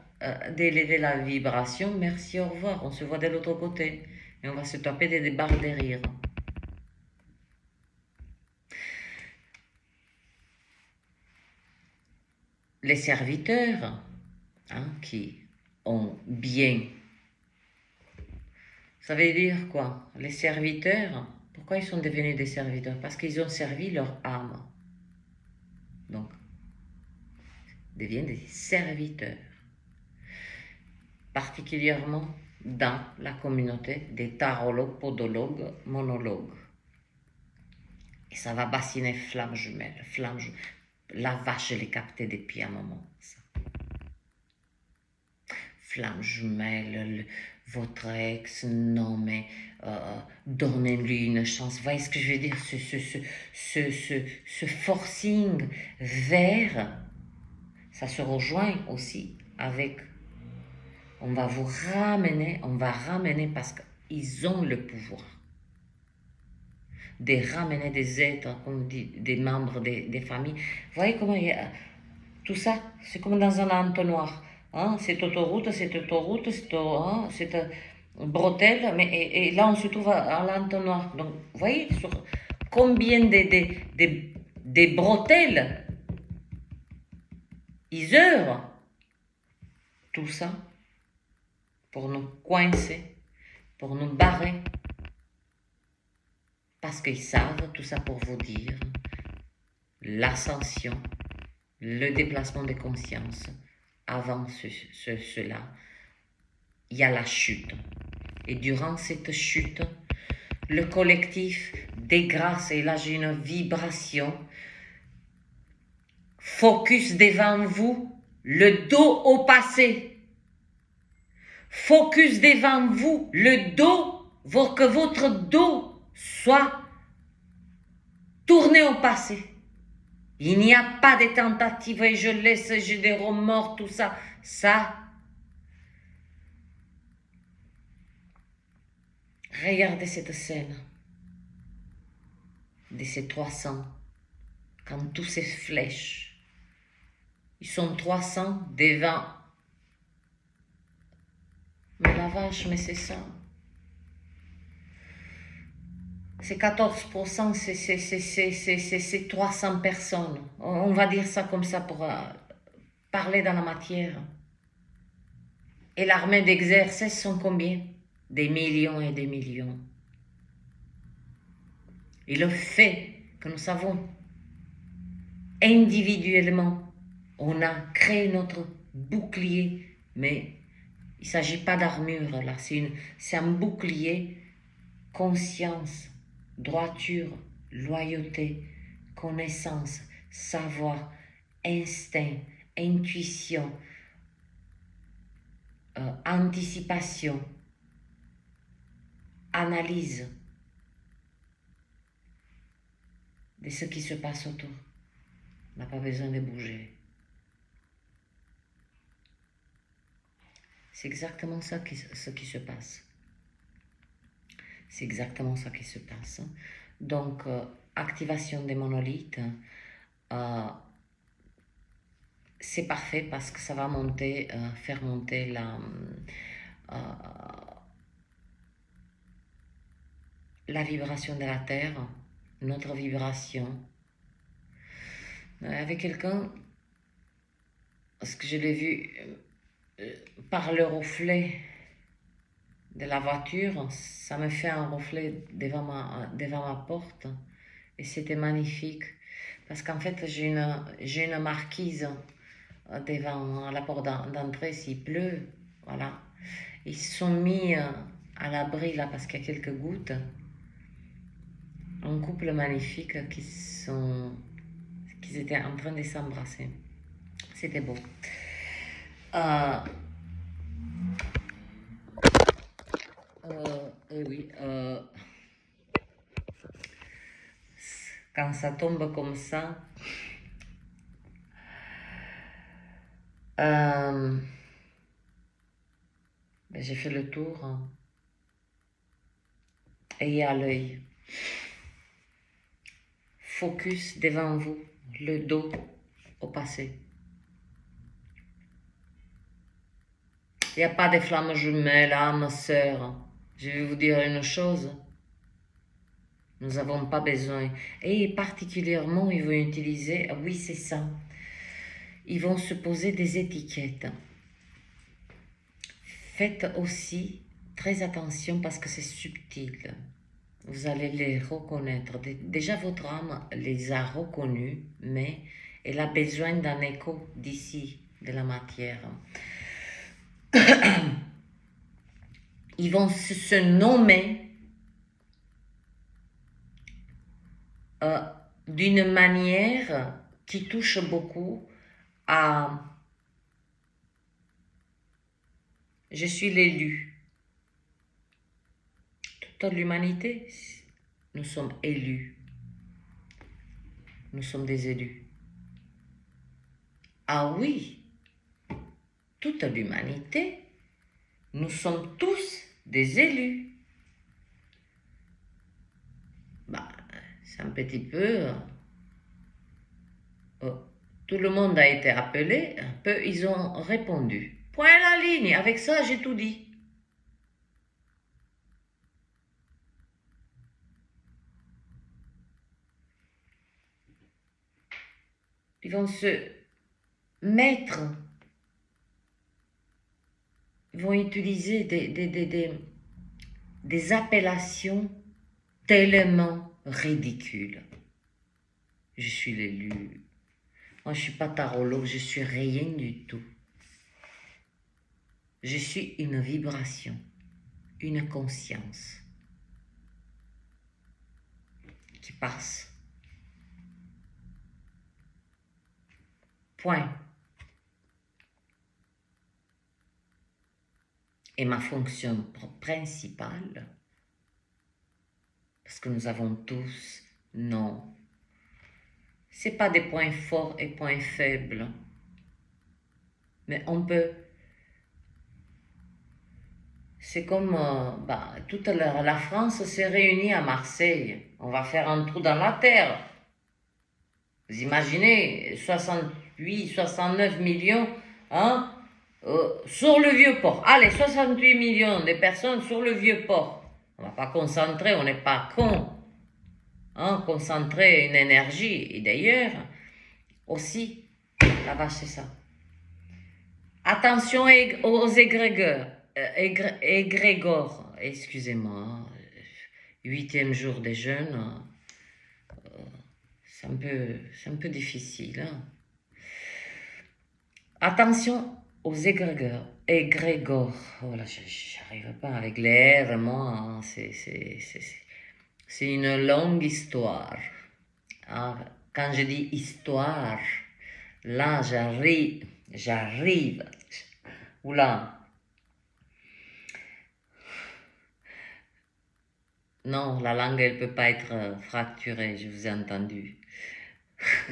Speaker 1: d'élever la vibration, merci, au revoir. On se voit de l'autre côté. Et on va se taper des barres de rire. Les serviteurs qui ont bien... Ça veut dire quoi? Les serviteurs, pourquoi ils sont devenus des serviteurs? Parce qu'ils ont servi leur âme. Donc, deviennent des serviteurs. Particulièrement dans la communauté des tarologues, podologues, monologues. Et ça va bassiner flamme jumelle, La vache, je l'ai capté depuis un moment. Ça. Flamme jumelle, votre ex, non mais donnez-lui une chance. Vous voyez ce que je veux dire? Ce forcing vers, ça se rejoint aussi avec, on va ramener parce qu'ils ont le pouvoir de ramener des êtres, comme on dit, des membres des familles. Vous voyez comment il y a tout ça, c'est comme dans un entonnoir. Hein? Cette autoroute, cette bretelle, mais, et là on se trouve à l'entonnoir. Donc, vous voyez sur combien des bretelles ils heurent tout ça pour nous coincer, pour nous barrer. Parce qu'ils savent, tout ça pour vous dire, l'ascension, le déplacement de conscience, avant cela, il y a la chute. Et durant cette chute, le collectif dégrasse, et là j'ai une vibration, focus devant vous, le dos au passé. Focus devant vous, le dos, que votre dos soit tourné au passé. Il n'y a pas de tentative et je laisse, j'ai des remords, tout ça. Ça, regardez cette scène de ces 300, quand tous ces flèches, ils sont 300 devant. Mais la vache, mais c'est ça. C'est 14%, c'est 300 personnes. On va dire ça comme ça pour parler dans la matière. Et l'armée d'exercice sont combien? Des millions et des millions. Et le fait que nous savons individuellement, on a créé notre bouclier, mais il ne s'agit pas d'armure là, c'est un bouclier, conscience, droiture, loyauté, connaissance, savoir, instinct, intuition, anticipation, analyse de ce qui se passe autour. On n'a pas besoin de bouger. C'est exactement ça ce qui se passe. C'est exactement ça qui se passe. Donc, activation des monolithes, c'est parfait parce que ça va monter, faire monter la vibration de la Terre, notre vibration. Avec quelqu'un, parce que je l'ai vu par le reflet de la voiture, ça me fait un reflet devant ma porte et c'était magnifique parce qu'en fait j'ai une marquise devant la porte d'entrée s'il pleut, voilà. Ils se sont mis à l'abri là parce qu'il y a quelques gouttes. Un couple magnifique qui étaient en train de s'embrasser. C'était beau. Et oui, quand ça tombe comme ça, j'ai fait le tour. Ayez à l'œil. Focus devant vous, le dos au passé. Il n'y a pas de flammes jumelles, âme sœur. Je vais vous dire une chose. Nous n'avons pas besoin. Et particulièrement, ils vont utiliser, oui c'est ça, ils vont se poser des étiquettes. Faites aussi très attention parce que c'est subtil. Vous allez les reconnaître. Déjà, votre âme les a reconnus, mais elle a besoin d'un écho d'ici, de la matière. Ils vont se nommer d'une manière qui touche beaucoup à « je suis l'élu ». Toute l'humanité, nous sommes élus. Nous sommes des élus. Ah oui, toute l'humanité, nous sommes tous des élus. Bah, c'est un petit peu... tout le monde a été appelé, un peu, ils ont répondu. Point à la ligne, avec ça j'ai tout dit. Ils vont se mettre, ils vont utiliser des appellations tellement ridicules. Je suis l'élu. Moi, je ne suis pas tarologue, je suis rien du tout. Je suis une vibration, une conscience qui passe. Point. Et ma fonction principale, parce que nous avons tous, non, c'est pas des points forts et points faibles, mais on peut, c'est comme toute la France s'est réunie à Marseille, on va faire un trou dans la terre. Vous imaginez, 68, 69 millions, hein, sur le Vieux-Port. Allez, 68 millions de personnes sur le Vieux-Port. On ne va pas concentrer, on n'est pas con. Hein, concentrer une énergie. Et d'ailleurs, aussi, la vache, c'est ça. Attention aux égrégores. Excusez-moi. 8e jour des jeûnes. C'est un peu difficile. Hein. Attention aux égrégores. Voilà, j'arrive pas avec les R, moi. Hein. C'est une longue histoire. Alors, quand je dis histoire, là, j'arrive. Oula. Non, la langue, elle ne peut pas être fracturée, je vous ai entendu.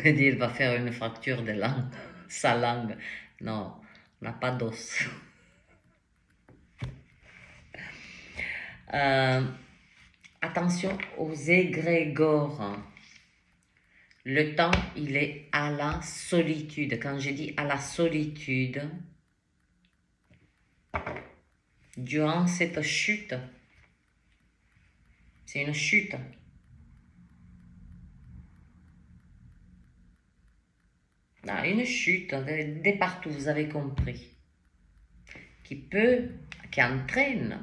Speaker 1: Elle dit, elle va faire une fracture de langue, sa langue. Non, on n'a pas d'os. Attention aux égrégores. Le temps, il est à la solitude. Quand je dis à la solitude, durant cette chute, c'est une chute. Non, une chute, de partout, vous avez compris. Qui entraîne,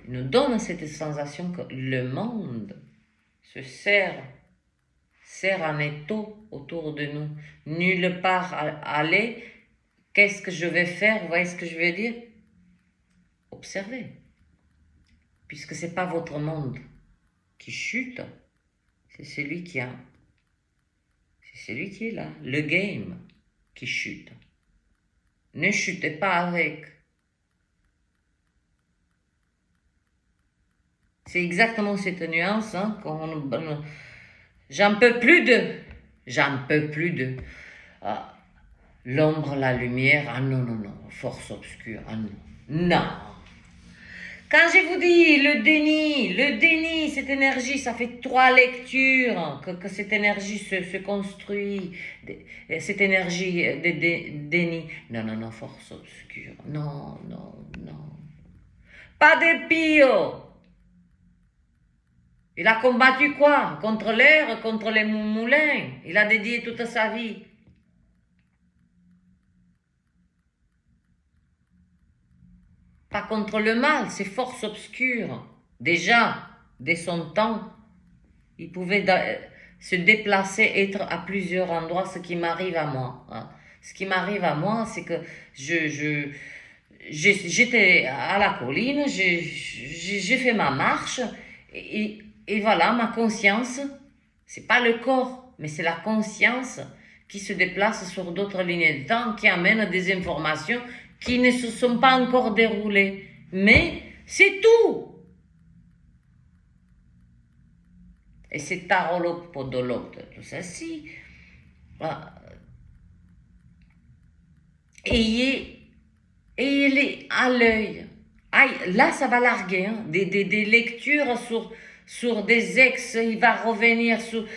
Speaker 1: nous donne cette sensation que le monde se serre en étau autour de nous. Nulle part aller. Qu'est-ce que je vais faire? Vous voyez ce que je veux dire? Observez. Puisque ce n'est pas votre monde qui chute, c'est celui qui a... C'est celui qui est là, le game qui chute. Ne chutez pas avec. C'est exactement cette nuance hein, j'en peux plus de. Ah, l'ombre, la lumière, ah non, force obscure, ah non. Non. Quand je vous dis le déni, cette énergie, ça fait 3 lectures que cette énergie se construit, cette énergie de déni. Non, non, non, force obscure. Non, non, non. Pas de Pio. Il a combattu quoi? Contre l'air, contre les moulins. Il a dédié toute sa vie. Pas contre le mal, c'est force obscure. Déjà, dès son temps, il pouvait se déplacer, être à plusieurs endroits, ce qui m'arrive à moi. Hein. Ce qui m'arrive à moi, c'est que j'étais à la colline, j'ai fait ma marche, et voilà, ma conscience, c'est pas le corps, mais c'est la conscience qui se déplace sur d'autres lignes de temps, qui amène des informations qui ne se sont pas encore déroulées. Mais c'est tout. Et c'est tarolopodolope, tout ça, si. Ayez-les à l'œil. Là, ça va larguer. Hein. Des lectures sur des ex. Il va revenir sur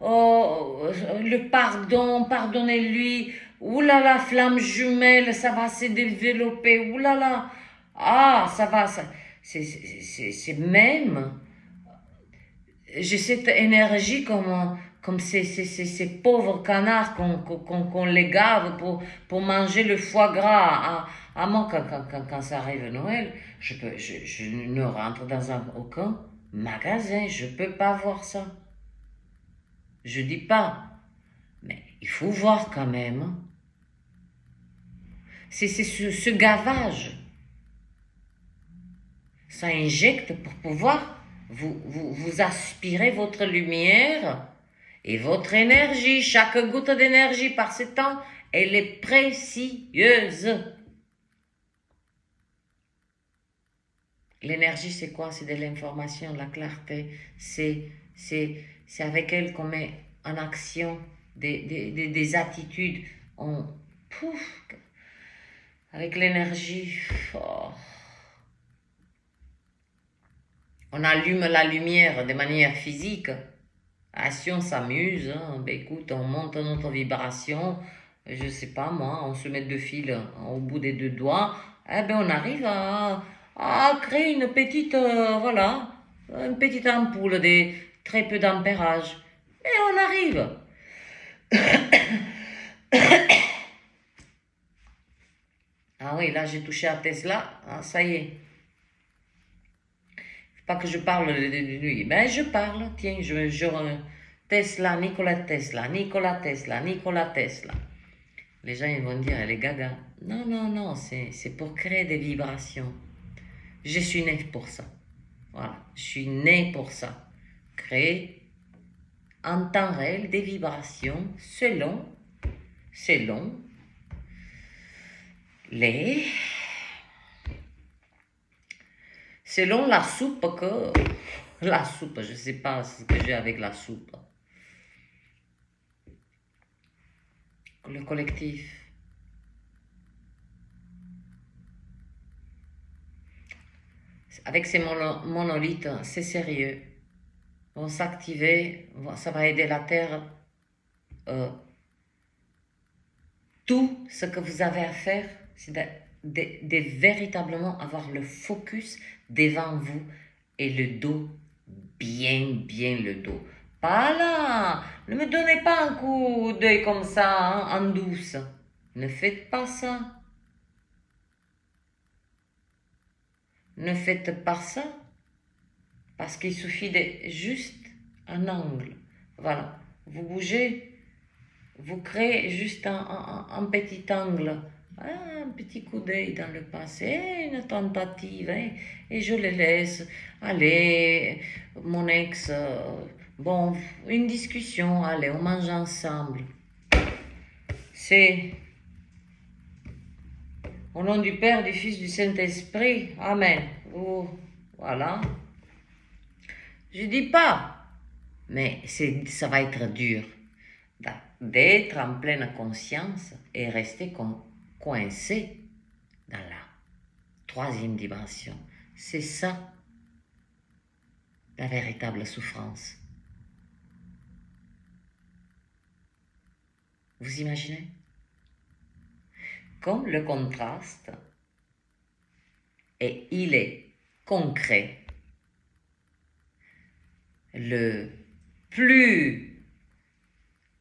Speaker 1: le pardon, pardonnez-lui. Ouh là là, flamme jumelle, ça va se développer. Ouh là là. Ah, ça va. C'est même. J'ai cette énergie comme ces pauvres canards qu'on les gave pour manger le foie gras. À moi, quand ça arrive Noël, je ne rentre dans aucun magasin. Je ne peux pas voir ça. Je dis pas. Mais il faut voir quand même. C'est ce gavage. Ça injecte pour pouvoir vous aspirez votre lumière et votre énergie. Chaque goutte d'énergie par ce temps, elle est précieuse. L'énergie, c'est quoi? C'est de l'information, la clarté. C'est avec elle qu'on met en action des attitudes. Avec l'énergie, oh. On allume la lumière de manière physique. Ah, si on s'amuse, hein, ben écoute, on monte notre vibration, je sais pas moi, on se met 2 fils au bout des 2 doigts, eh ben on arrive à créer une petite, voilà, une petite ampoule de très peu d'ampérage. Et on arrive. Ah oui, là j'ai touché à Tesla, ah, ça y est. Pas que je parle de lui, ben je parle, tiens, Tesla, Nikola Tesla, Nikola Tesla, Nikola Tesla. Les gens ils vont dire, elle est gaga. Non, non, non, c'est pour créer des vibrations. Je suis né pour ça. Voilà, je suis né pour ça. Créer en temps réel des vibrations selon les... Selon la soupe que... La soupe, je ne sais pas ce que j'ai avec la soupe. Le collectif. Avec ces monolithes, c'est sérieux. Vont s'activer, ça va aider la Terre. Tout ce que vous avez à faire, c'est de véritablement avoir le focus devant vous et le dos, bien le dos. Pas là, ne me donnez pas un coup d'œil comme ça, hein, en douce. Ne faites pas ça. Ne faites pas ça. Parce qu'il suffit de juste un angle. Voilà. Vous bougez, vous créez juste un petit angle. Un petit coup d'œil dans le passé, une tentative, hein, et je le laisse. Allez, mon ex, bon, une discussion, allez, on mange ensemble. C'est au nom du Père, du Fils, du Saint-Esprit. Amen. Oh, voilà. Je dis pas, mais ça va être dur d'être en pleine conscience et rester coincé dans la 3e dimension. C'est ça, la véritable souffrance. Vous imaginez? Comme le contraste, et il est concret, le plus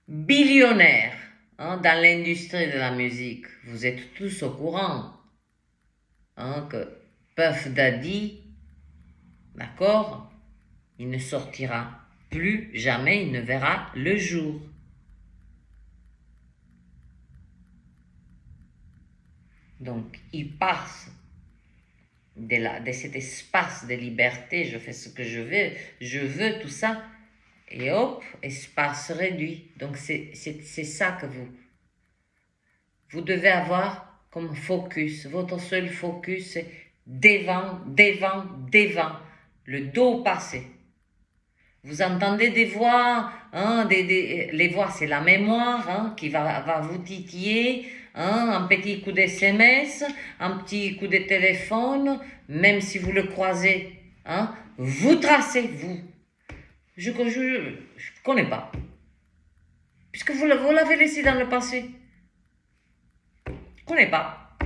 Speaker 1: billionnaire dans l'industrie de la musique, vous êtes tous au courant que Puff Daddy, d'accord, il ne sortira plus jamais, il ne verra le jour. Donc, il passe de cet espace de liberté, je fais ce que je veux tout ça, et hop, espace réduit. Donc, c'est ça que vous devez avoir comme focus. Votre seul focus, c'est devant, devant, devant, le dos passé. Vous entendez des voix, les voix c'est la mémoire qui va vous titiller, un petit coup d'SMS, un petit coup de téléphone, même si vous le croisez, vous tracez, vous. Je ne connais pas, puisque vous l'avez laissé dans le passé. Je ne connais pas.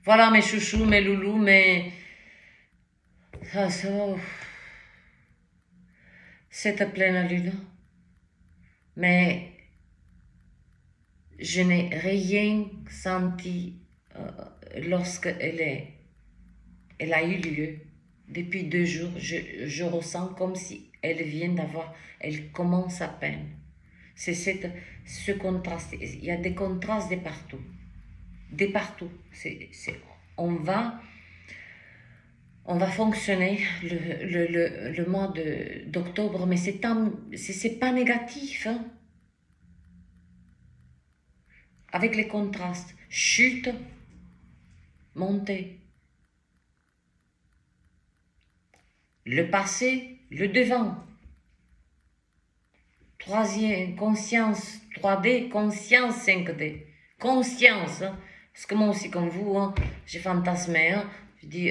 Speaker 1: Voilà mes chouchous, mes loulous, mes... Cette pleine lune. Mais je n'ai rien senti lorsqu'elle a eu lieu. Depuis 2 jours, je ressens comme si elle commence à peine. C'est ce contraste. Il y a des contrastes de partout. De partout. On va fonctionner le mois d'octobre, mais c'est pas négatif. Avec les contrastes, chute, montée. Le passé, le devant. Troisième, conscience 3D, conscience 5D. Conscience, parce que moi aussi comme vous, j'ai fantasmé, je dis,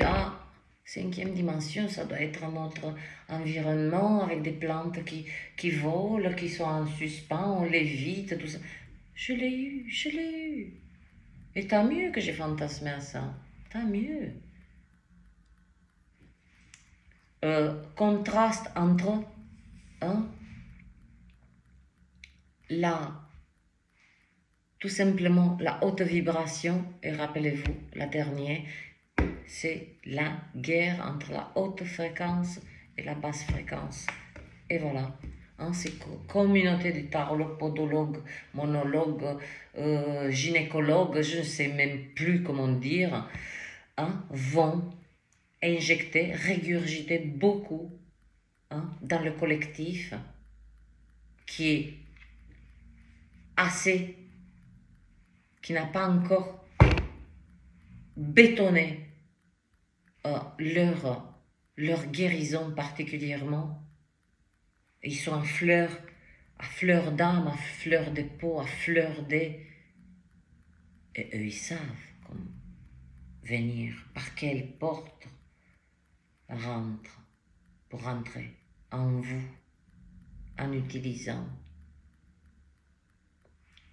Speaker 1: 5e dimension, ça doit être notre environnement avec des plantes qui volent, qui sont en suspens, on lévite, tout ça. Je l'ai eu. Et tant mieux que j'ai fantasmé à ça. Tant mieux. Contraste entre tout simplement la haute vibration, et rappelez-vous, la dernière, c'est la guerre entre la haute fréquence et la basse fréquence. Et voilà. Ces communautés de tarologues, podologues, monologues, gynécologues, je ne sais même plus comment dire, vont injecter, régurgiter beaucoup dans le collectif qui est assez, qui n'a pas encore bétonné leur guérison particulièrement. Ils sont à fleur d'âme, à fleur de peau, à fleur des... Et eux, ils savent comment venir, par quelle porte pour rentrer en vous, en utilisant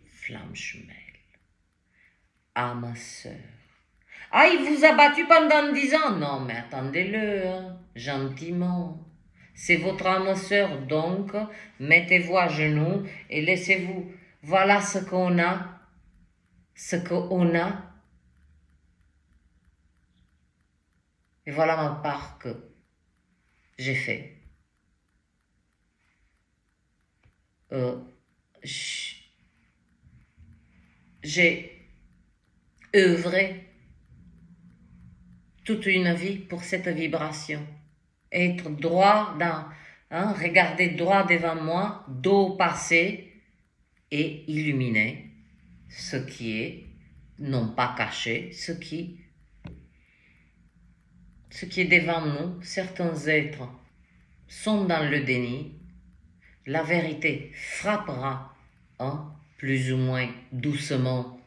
Speaker 1: flamme jumelle. Âme sœur. Il vous a battu pendant 10 ans? Non, mais attendez-le, gentiment. C'est votre âme sœur, donc mettez-vous à genoux et laissez-vous. Voilà ce qu'on a. Et voilà ma part que j'ai fait. J'ai œuvré toute une vie pour cette vibration. Être droit regarder droit devant moi, dos passé et illuminer ce qui est, non pas caché, ce qui est devant nous. Certains êtres sont dans le déni. La vérité frappera plus ou moins doucement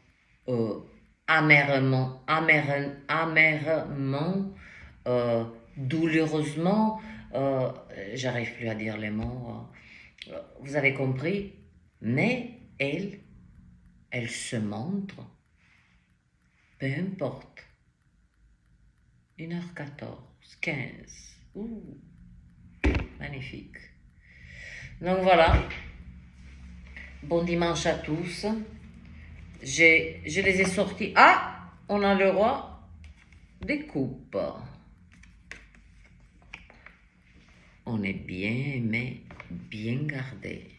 Speaker 1: amèrement, douloureusement, j'arrive plus à dire les mots, vous avez compris, mais elle se montre, peu importe, 1h14, 15, magnifique. Donc voilà, bon dimanche à tous. Je les ai sortis. Ah, on a le roi des coupes. On est bien, mais bien gardé.